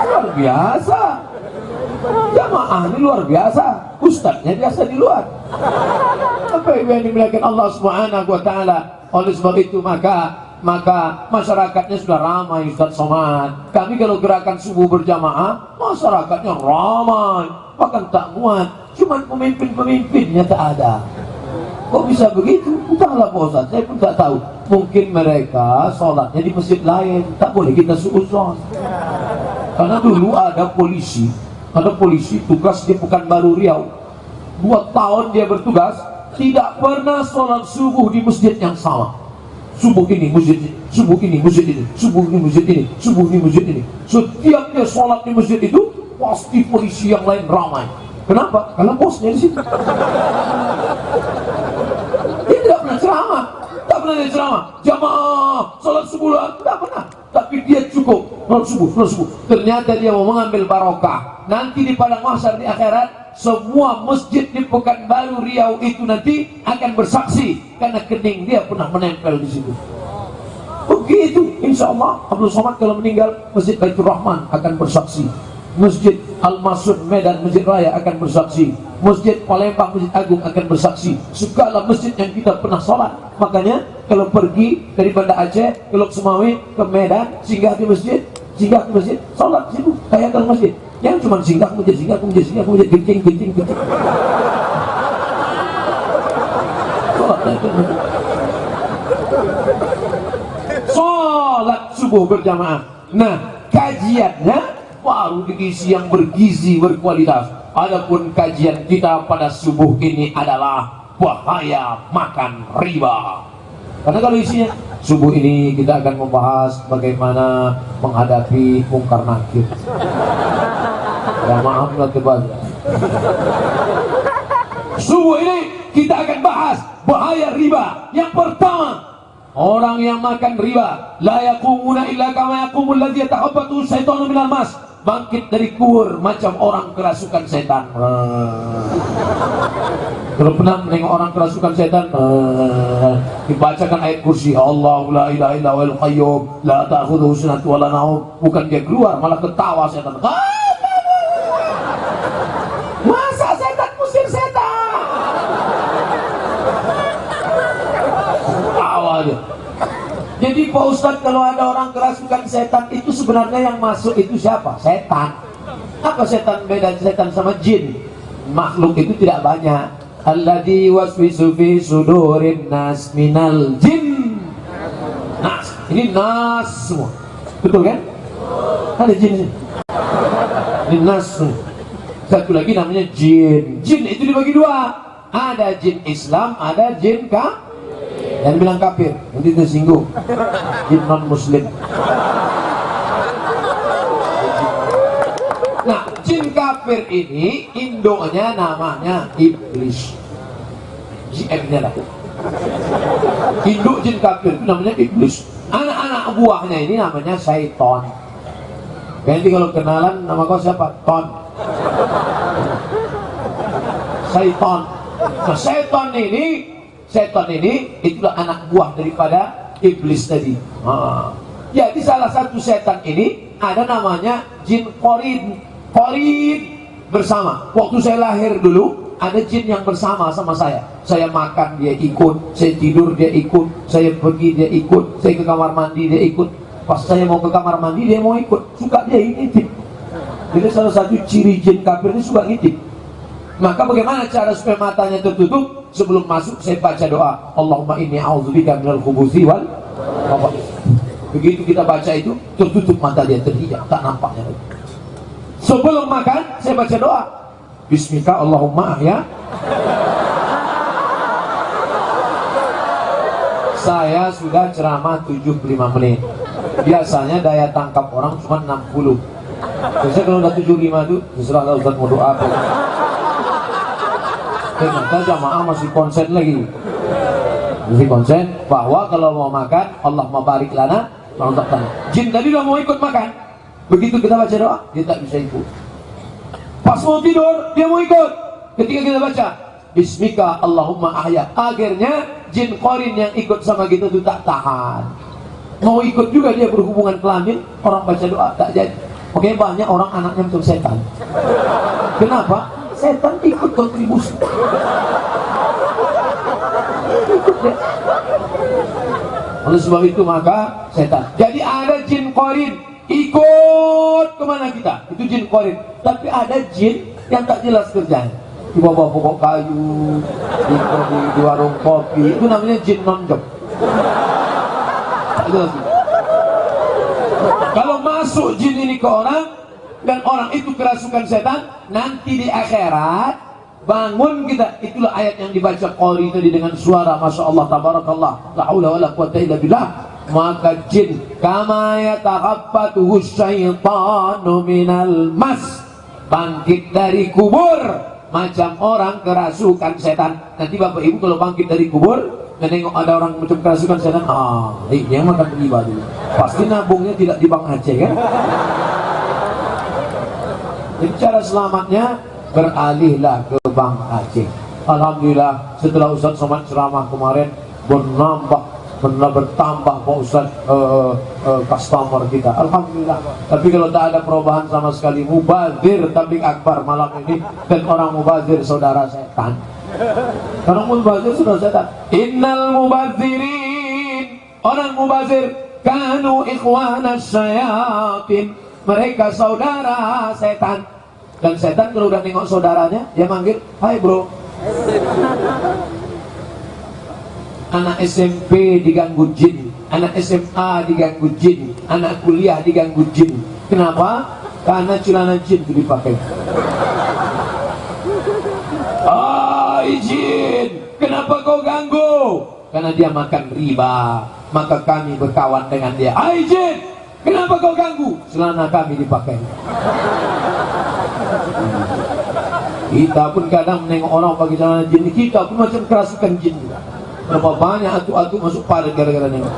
Luar biasa. Jamaah ini luar biasa. Ustadznya biasa di luar. Apa yang dimuliakan Allah Subhanahu wa taala. Oleh sebab itu maka masyarakatnya sudah ramai, Ustaz Somad. Kami kalau gerakan subuh berjamaah, masyarakatnya ramai, bahkan tak muat. Cuman pemimpin-pemimpinnya tak ada. Kok bisa begitu? Entahlah Pak Ustaz, saya pun tak tahu. Mungkin mereka sholatnya di masjid lain. Tak boleh kita suudzon. Karena dulu ada polisi tugas di Pekanbaru Riau. 2 tahun dia bertugas, tidak pernah sholat subuh di masjid yang sama. Subuh ini masjid ini, subuh ini masjid ini, subuh ini masjid ini, subuh ini masjid ini. Setiap dia sholat di masjid itu, pasti polisi yang lain ramai. Kenapa? Karena bosnya di situ. Dia tidak pernah ceramah, tak pernah dia ceramah. Jamaah sholat subuh, tidak pernah. Tapi dia cukup sholat subuh. Ternyata dia mau mengambil barokah. Nanti di padang mahsyar di akhirat, semua masjid di Pekanbaru Riau itu nanti akan bersaksi karena kening dia pernah menempel di situ. Begitu, insya Allah Abdul Somad kalau meninggal, Masjid Baitur Rahman akan bersaksi, Masjid Al-Masud Medan Masjid Raya akan bersaksi, Masjid Palembang Masjid Agung akan bersaksi, segala masjid yang kita pernah sholat. Makanya kalau pergi dari Banda Aceh ke Lok Sumawe ke Medan, singgah ke masjid, sholat di situ kayak dalam masjid. Yang cuma singgah ke masjid, kencing. Sholat subuh berjamaah. Nah, kajiannya baru diisi yang bergizi, berkualitas. Adapun kajian kita pada subuh ini adalah bahaya makan riba. Karena kalau isinya subuh ini kita akan membahas bagaimana menghadapi mungkar nakir. Ya maaflah kebanyakan. Subuh ini kita akan bahas bahaya riba. Yang pertama, orang yang makan riba la yaqumuna illa kama yaqumul ladzi yatakhabbathu syaitanu minal mas. Bangkit dari kubur macam orang kerasukan setan. Kalau pernah menengok orang kerasukan setan, dibacakan ayat kursi, Allahu la ilaha illa huwal qayyum la ta'khudhuhu sinatun wa la naum. Bukan dia keluar, malah ketawa setan. Masa setan musir setan? Ketawa dia. Jadi Pak Ustadz, kalau ada orang kerasukan setan, itu sebenarnya yang masuk itu siapa? Setan. Apa setan? Beda setan sama jin. Makhluk itu tidak banyak. Alladzi waswisu fi sudurin nas minal jin. Nas, ini nas semua. Betul kan? Ada jin ini. Ini nas. Satu lagi namanya jin. Jin itu dibagi 2. Ada jin Islam, ada jin kafir. Yang bilang kafir, nanti tersinggung. Jin non muslim. Nah, jin kafir ini indonya namanya iblis. JM-nya lah. Induk jin kafir itu namanya iblis. Anak-anak buahnya ini namanya syaiton. Nanti kalau kenalan nama kau siapa? Ton. Syaiton. Nah, Setan ini itulah anak buah daripada iblis tadi. Jadi salah satu setan ini ada namanya jin qarin bersama. Waktu saya lahir dulu ada jin yang bersama sama saya. Saya makan dia ikut, saya tidur dia ikut, saya pergi dia ikut, saya ke kamar mandi dia ikut. Pas saya mau ke kamar mandi dia mau ikut. Suka dia ngintip. Jadi salah satu ciri jin kafir ini suka ngintip. Maka bagaimana cara supaya matanya tertutup? Sebelum masuk saya baca doa, Allahumma inni a'udzubika minal khubuthi wal khaba'ith. Begitu kita baca itu, tertutup mata dia, terhijab, tak nampaknya. Sebelum makan saya baca doa, Bismika Allahumma ahya. Saya sudah ceramah 75 menit. Biasanya daya tangkap orang cuma 60. Biasanya kalau udah 75 itu, terserah Ustaz mau doa apa. Ternyata jamaah masih konsen lagi. Masih konsen bahwa kalau mau makan, Allah mabarik lana, jin tadi udah mau ikut makan. Begitu kita baca doa, dia tak bisa ikut. Pas mau tidur, dia mau ikut. Ketika kita baca Bismika Allahumma ahya, akhirnya jin qarin yang ikut sama kita itu tak tahan. Mau ikut juga dia berhubungan kelamin, orang baca doa tak jadi. Makanya banyak orang anaknya macam setan. Kenapa? Setan ikut kontribusi. Ikut dia. Oleh sebab itu maka setan. Jadi ada jin qarin ikut kemana kita, itu jin qarin. Tapi ada jin yang tak jelas kerjanya, di bawah pokok kayu, di warung kopi, itu namanya jin non-job. Tak jelas. Kalau masuk jin ini ke orang dan orang itu kerasukan setan, nanti di akhirat bangun kita. Itulah ayat yang dibaca qari tadi dengan suara masya Allah tabarakallah, la haula wala quwwata illa billah. Maka jin kama yataghabbatuhu syaitanu minal mas, bangkit dari kubur macam orang kerasukan setan. Nanti bapak ibu kalau bangkit dari kubur dan nengok ada orang macam kerasukan setan, yang makan riba dulu, pasti nabungnya tidak di Bank Aceh kan. Jadi cara selamatnya beralihlah ke Bank Aceh. Alhamdulillah setelah Ustaz Somad ceramah kemarin bertambah Pak Ustaz customer kita, alhamdulillah. Tapi kalau tak ada perubahan sama sekali, mubazir tabligh akbar malam ini, dan orang mubazir saudara setan. Orang mubazir saudara setan. Innal mubazirin, orang mubazir kanu ikhwana syayatin, mereka saudara setan. Dan setan kalau udah nengok saudaranya, dia manggil, hai bro. Anak SMP diganggu jin, anak SMA diganggu jin, anak kuliah diganggu jin. Kenapa? Karena celana jin itu dipakai. Jin, kenapa kau ganggu? Karena dia makan riba, maka kami berkawan dengan dia. Jin, kenapa kau ganggu? Celana kami dipakai. Kita pun kadang menengok orang pakai celana jin, kita pun macam kerasukan jin juga. Berapa banyak atu-atu masuk parit gara-gara nengok.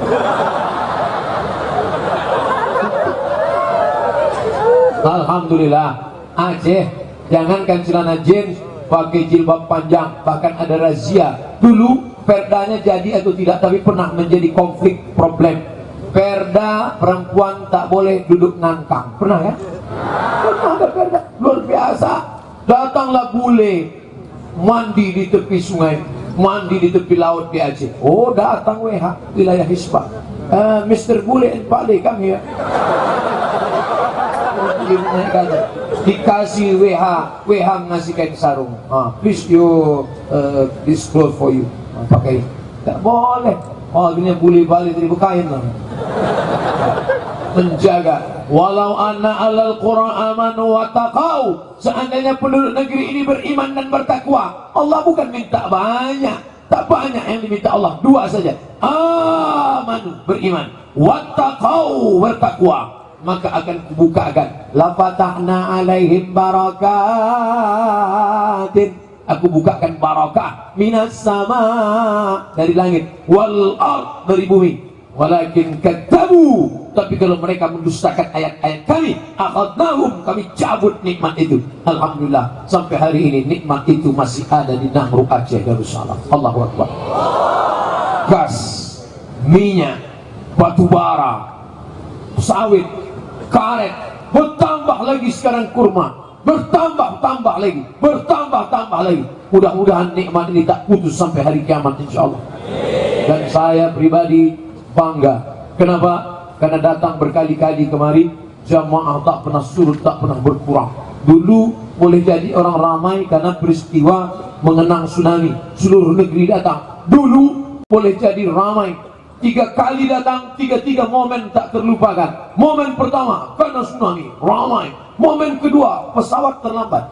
Alhamdulillah, Aceh jangankan celana jin, pakai jilbab panjang, bahkan ada razia. Dulu perdanya jadi atau tidak, tapi pernah menjadi konflik problem. Perda perempuan tak boleh duduk ngangkang, pernah ya? Pernah ada perda, luar biasa. Datanglah bule mandi di tepi sungai, mandi di tepi laut di Aceh. Oh, datang WH wilayah Hisbah. Mr. Bule and Pak Le, come here. Dikasih WH ngasih kain sarung. Please you this clothes for you. Pakai. Tak boleh. Ini bule balik dari kain lah. Menjaga. Walau anna alal qura amanu wa taqau, seandainya penduduk negeri ini beriman dan bertakwa. Allah bukan minta banyak, tak banyak yang diminta Allah, dua saja. Amanu, beriman, wa taqau, bertakwa, maka akan kubukakan la fatahna alaihim barakatin, aku bukakan barakah minas sama, dari langit, wal ard, dari bumi. Walakin kadzabu, tapi kalau mereka mendustakan ayat-ayat kami, akhadnahum, kami cabut nikmat itu. Alhamdulillah sampai hari ini nikmat itu masih ada di Nahru Aceh Darussalam. Allahu Akbar. Gas, minyak, batu bara, sawit, karet, bertambah lagi sekarang kurma, bertambah lagi. Mudah-mudahan nikmat ini tak putus sampai hari kiamat insyaallah. Dan saya pribadi bangga. Kenapa? Karena datang berkali-kali kemari, jamaah tak pernah surut, tak pernah berkurang. Dulu boleh jadi orang ramai karena peristiwa mengenang tsunami, seluruh negeri datang. Dulu boleh jadi ramai, 3 kali datang, 3 momen tak terlupakan. Momen pertama karena tsunami, ramai. Momen kedua, pesawat terlambat.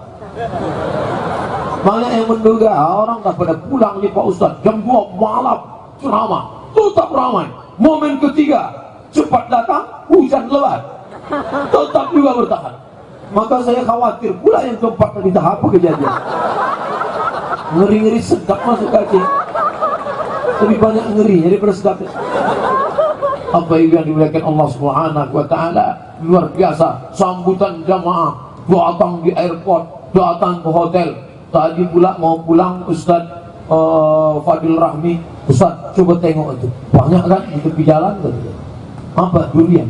Banyak yang menduga orang tak pada pulang nih Pak Ustaz, jam 2 malam ceramah, tetap ramai. Momen ketiga, cepat datang, hujan lebat, tetap juga bertahan. Maka saya khawatir pula yang keempat tadi, apa kejadian? Ngeri-ngeri sedap masuk kaki. Lebih banyak ngerinya daripada sedapnya. Apa yang dimuliakan Allah Subhanahu wa taala, luar biasa sambutan jamaah datang di airport, datang ke hotel. Tadi pula mau pulang Ustaz Fadil Rahmi, Ustaz coba tengok itu. Banyak kan di tepi jalan kan? Apa durian?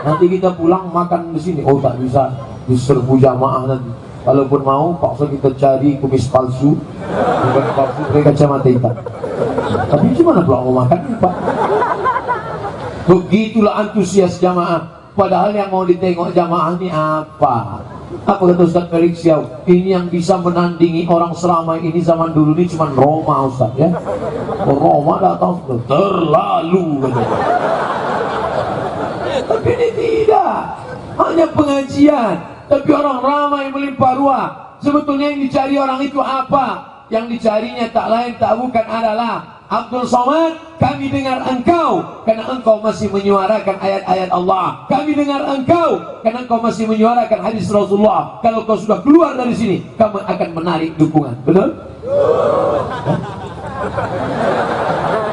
Nanti kita pulang makan di sini. Oh tak bisa, diserbu jamaah nanti. Kalaupun mau, paksa kita cari kumis palsu, bukan palsu, pakai kacamata hitam. Tapi gimana pula mau makan, Pak? Begitulah antusias jamaah. Padahal yang mau ditengok jamaah ini apa? Apa kata Ustaz Felix Xiao? Ini yang bisa menandingi orang selama ini zaman dulu ini cuma Roma, Ustaz ya. Roma datang terlalu katanya. Tapi ini tidak, hanya pengajian. Tapi orang ramai melimpah ruah. Sebetulnya yang dicari orang itu apa? Yang dicarinya tak lain tak bukan adalah Abdul Somad, kami dengar engkau karena engkau masih menyuarakan ayat-ayat Allah. Kami dengar engkau karena engkau masih menyuarakan hadis Rasulullah. Kalau kau sudah keluar dari sini, kamu akan menarik dukungan. Betul?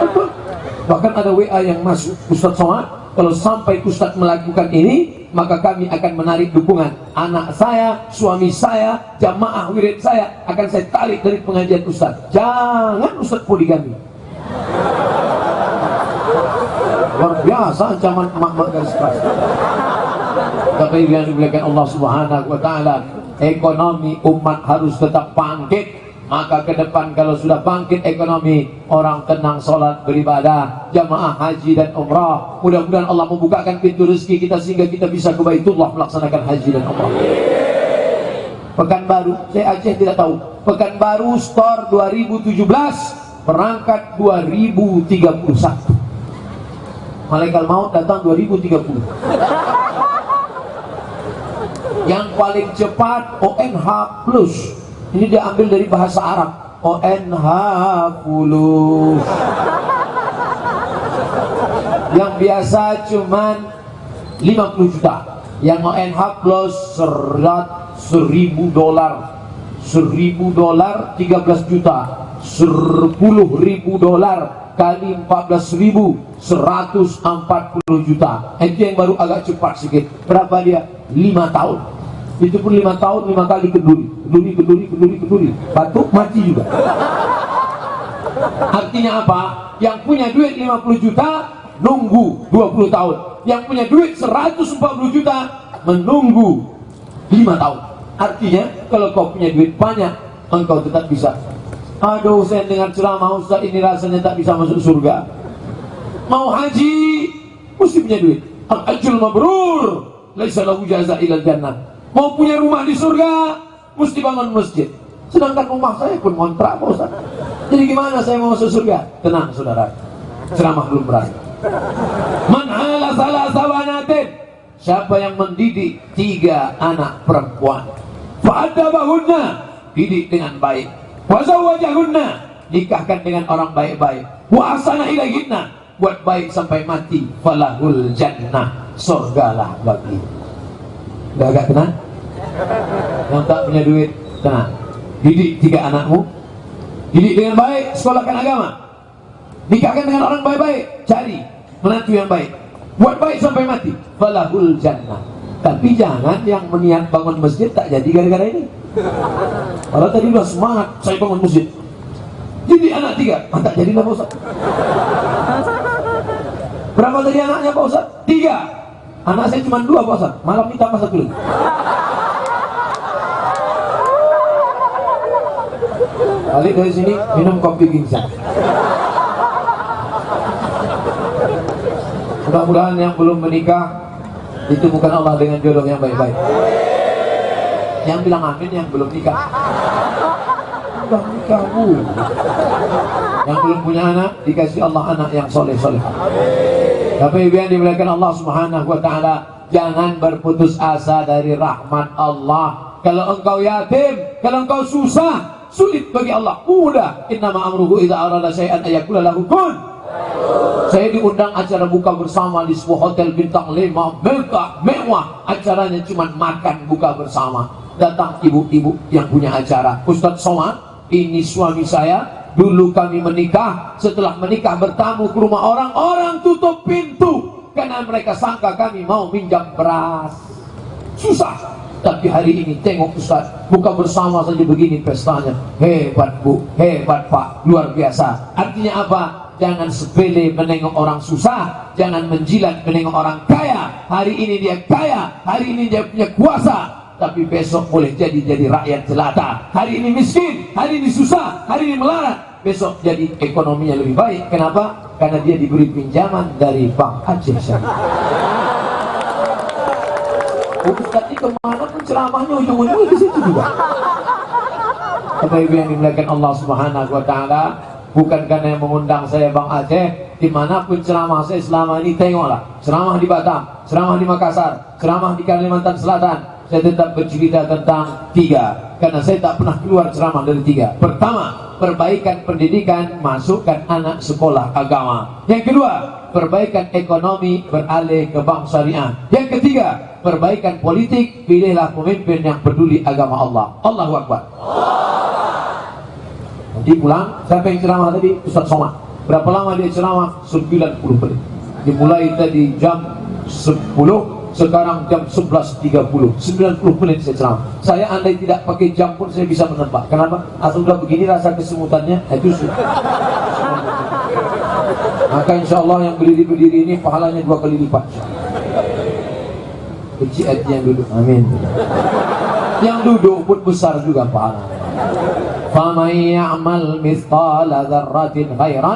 Betul. Bahkan ada WA yang masuk, Ustaz Somad, kalau sampai Ustaz melakukan ini, maka kami akan menarik dukungan. Anak saya, suami saya, jamaah wirid saya akan saya tarik dari pengajian Ustaz. Jangan Ustaz poligami. Luar biasa ancaman emak-emak garis keras. Tapi yang dimuliakan Allah Subhanahu wa taala, ekonomi umat harus tetap bangkit. Maka ke depan kalau sudah bangkit ekonomi, orang tenang sholat beribadah, jamaah haji dan umrah. Mudah-mudahan Allah membukakan pintu rezeki kita sehingga kita bisa ke Baitullah melaksanakan haji dan umrah. Pekanbaru, saya Aceh tidak tahu. Pekanbaru store 2017, berangkat 2031. Malaikat maut datang 2030. Yang paling cepat ONH Plus. Ini dia ambil dari bahasa Arab. ONH Plus. Yang biasa cuman 50 juta. Yang ONH Plus $1.000. $1.000 13 juta. $10.000 kali 14.000 140 juta. Itu yang baru agak cepat sedikit. Berapa dia? 5 tahun. Itu pun 5 tahun 5 kali keduri. Batuk mati juga. Artinya apa? Yang punya duit 50 juta nunggu 20 tahun. Yang punya duit 140 juta menunggu 5 tahun. Artinya kalau kau punya duit banyak, engkau tetap bisa. Aduh, saya dengar ceramah Ustaz ini rasanya tak bisa masuk surga. Mau haji mesti punya duit. Al-hajjul mabrur laisa lahu jazaa ilal jannah. Mau punya rumah di surga mesti bangun masjid. Sedangkan rumah saya pun kontrak Pak Ustaz. Jadi gimana saya mau masuk surga? Tenang saudara, ceramah belum berakhir. Man ala salasa banatin, siapa yang mendidik 3 anak perempuan, fa'adabahunna, didik dengan baik, wa zawwajahunna, nikahkan dengan orang baik-baik, wa ahsana ilaihinna, buat baik sampai mati, falahul jannah, surgalah bagi. Udah agak tenang? Yang tak punya duit, tenang. Didik 3 anakmu, didik dengan baik, sekolahkan agama, nikahkan dengan orang baik-baik, cari menantu yang baik, buat baik sampai mati, falahul jannah. Tapi jangan yang meniat bangun masjid tak jadi gara-gara ini. Kalau tadi udah semangat saya bangun masjid, didik anak 3, tak jadi lah Pak Ustaz. Berapa tadi anaknya Pak Ustaz? 3. Anak saya cuma 2 Pak Ustaz. Malam ini tambah 1 lagi. Balik dari sini minum kopi ginseng. Mudah-mudahan yang belum menikah ditemukan Allah dengan jodoh yang baik-baik. Yang bilang amin yang belum nikah. Sudah nikah Bu. Yang belum punya anak dikasih Allah anak yang soleh-soleh. Tapi yang dimuliakan Allah Subhanahu wa taala, jangan berputus asa dari rahmat Allah. Kalau engkau yatim, kalau engkau susah, sulit bagi Allah, mudah. Innama amruhu idza arada syai'an ayaqula lahu kun. Saya diundang acara buka bersama di sebuah hotel bintang 5 mewah. Acaranya cuma makan buka bersama. Datang ibu-ibu yang punya acara. Ustaz Somad ini suami saya, dulu kami menikah, setelah menikah bertamu ke rumah orang, orang tutup pintu karena mereka sangka kami mau minjam beras. Susah. Tapi hari ini tengok Ustaz, buka bersama saja begini pestanya. Hebat Bu, hebat Pak, luar biasa. Artinya apa? Jangan sepele menengok orang susah, jangan menjilat menengok orang kaya. Hari ini dia kaya, hari ini dia punya kuasa, tapi besok boleh jadi rakyat jelata. Hari ini miskin, hari ini susah, hari ini melarat, besok jadi ekonominya lebih baik. Kenapa? Karena dia diberi pinjaman dari Bank Aceh Syariah. Ustaz ini kemana pun ceramahnya ujung-ujungnya di situ juga. Bapak Ibu yang dimuliakan Allah Subhanahu Wa Taala, bukan karena yang mengundang saya Bang Aceh, dimanapun ceramah saya selama ini, tengoklah ceramah di Batam, ceramah di Makassar, ceramah di Kalimantan Selatan, saya tetap bercerita tentang tiga, karena saya tak pernah keluar ceramah dari tiga. Pertama, perbaikan pendidikan, masukkan anak sekolah agama. Yang kedua, perbaikan ekonomi, beralih ke bank syariah. Yang ketiga, perbaikan politik, pilihlah pemimpin yang peduli agama Allah. Allahu Akbar. Nanti pulang, siapa yang ceramah tadi? Ustaz Somad. Berapa lama dia ceramah? 90 menit. Dimulai tadi jam 10, sekarang jam 11.30. 90 menit saya ceramah. Saya andai tidak pakai jam pun saya bisa menebak. Kenapa? Asal udah begini rasa kesemutannya, itu sudah. Maka insya Allah yang berdiri ini pahalanya 2 kali lipat. Kecil yang duduk, amin. Yang duduk pun besar juga pahalanya. فَمَنْ يَعْمَلْ مِثْقَالَ ذَرَّةٍ خَيْرًا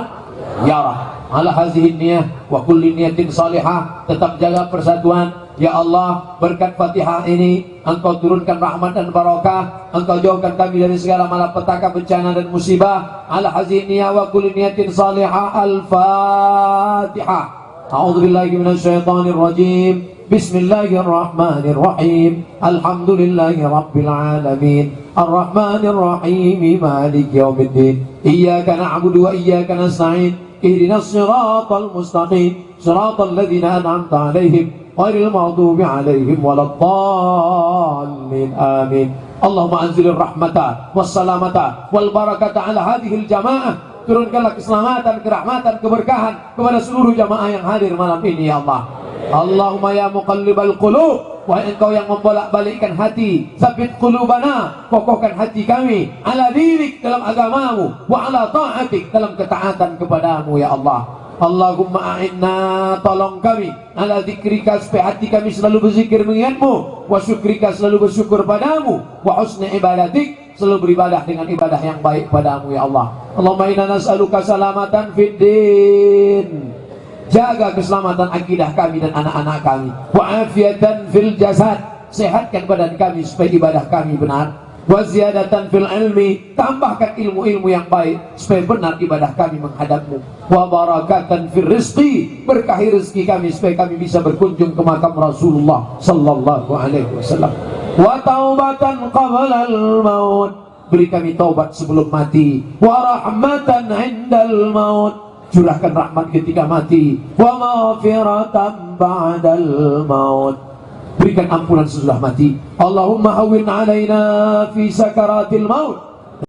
يَرَهُ. Ala hazihi niyah wa kulli niyatin salihah. Tetap jaga persatuan. Ya Allah, berkat Fatihah ini Engkau turunkan rahmat dan barakah, Engkau jauhkan kami dari segala malapetaka, bencana dan musibah. Ala hazihi niyah wa kulli niyatin salihah. Al-Fatihah. A'udzubillahi minasyaitonir rajim. Bismillahirrahmanirrahim. Alhamdulillahi rabbil alamin. Ar-Rahmanir Rahim. Maliki yaumiddin. Iyyaka na'budu wa iyyaka nasta'in. Ihdinas siratal mustaqim. Siratal ladzina an'amta 'alaihim ghairil maghdubi 'alaihim waladdallin. Amin. Allahumma anzilir rahmata wassalamata wal barakata 'ala hadhil jamaah. Turunkanlah keselamatan, kerahmatan, keberkahan kepada seluruh jamaah yang hadir malam ini ya Allah. Allahumma ya muqallibal qulub, wahai Engkau yang membolak-balikkan hati, sabit qulubana, kokohkan hati kami ala dinik, dalam agamamu, wa ala ta'atik, dalam ketaatan kepadamu ya Allah. Allahumma a'inna, tolong kami ala zikrika, supaya hati kami selalu berzikir mengingatmu, wa syukrika, selalu bersyukur padamu, wa husni ibadatik, selalu beribadah dengan ibadah yang baik padamu ya Allah. Allahumma inna nas'aluka salamatan fid din, jaga keselamatan akidah kami dan anak-anak kami, wa afiatan fil jasad, sehatkan badan kami supaya ibadah kami benar, wa ziyadatan fil ilmi, tambahkan ilmu-ilmu yang baik supaya benar ibadah kami menghadapmu, wa barakatan fil rizqi, berkahi rezeki kami supaya kami bisa berkunjung ke makam Rasulullah sallallahu alaihi wasallam, wa taubatan qabla al-maut, beri kami taubat sebelum mati, wa rahmatan indal maut, curahkan rahmat ketika mati, wa maghfiratan ba'dal maut, berikan ampunan sesudah mati. Allahumma hawwin alaina fi sakaratil maut,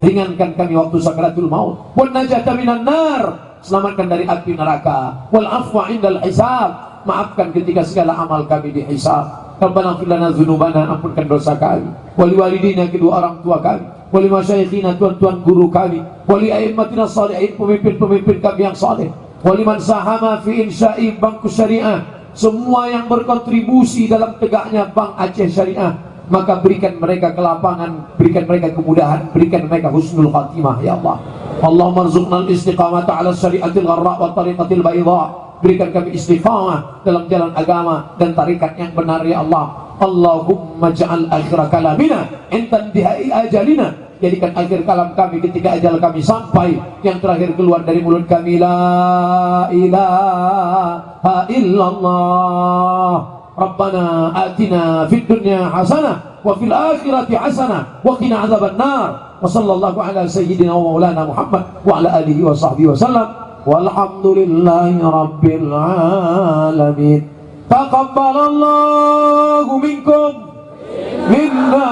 ringankan kami waktu sakaratul maut, wan najata minan nar, selamatkan dari api neraka, wal afwa indal hisab, maafkan ketika segala amal kami dihisab. Rabbana ighfir lana dzunubana, ampunkan dosa kami, wali walidina, kedua orang tua kami, wali masyayikhina, tuan-tuan guru kami, wali a'immatina shalihin, pemimpin-pemimpin kami yang saleh, wali man sahama fi insya'i bangku syariah, semua yang berkontribusi dalam tegaknya Bank Aceh Syariah, maka berikan mereka kelapangan, berikan mereka kemudahan, berikan mereka husnul khatimah ya Allah. Allahumma rzuqna al-istiqamata ala syariatil gharra wa tariqatil bayda, berikan kami istiqamah dalam jalan agama dan tarikat yang benar ya Allah. Allahumma ja'al akhir kalamina intan dihai ajalina, jadikan akhir kalam kami ketika ajal kami sampai, yang terakhir keluar dari mulut kami la ilaha illallah. Rabbana atina fid dunya hasanah wa fil akhirati hasanah wa qina adzabannar. Wa sallallahu ala sayyidina wa maulana Muhammad wa ala alihi wa sahbihi wa sallam. Walhamdulillahi rabbil alamin. Taqabbalallahu minkum minna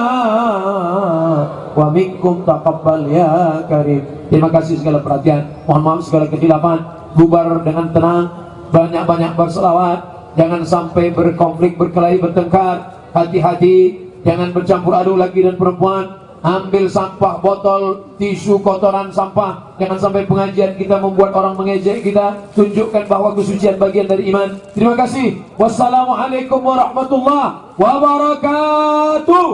wa minkum taqabbal ya karim. Terima kasih segala perhatian, mohon maaf segala kekhilafan. Bubar dengan tenang, banyak-banyak berselawat, jangan sampai berkonflik, berkelahi, bertengkar. Hati-hati, jangan bercampur aduk laki dan perempuan. Ambil sampah, botol, tisu, kotoran, sampah. Jangan sampai pengajian kita membuat orang mengejek kita. Tunjukkan bahwa kesucian bagian dari iman. Terima kasih. Wassalamualaikum warahmatullahi wabarakatuh.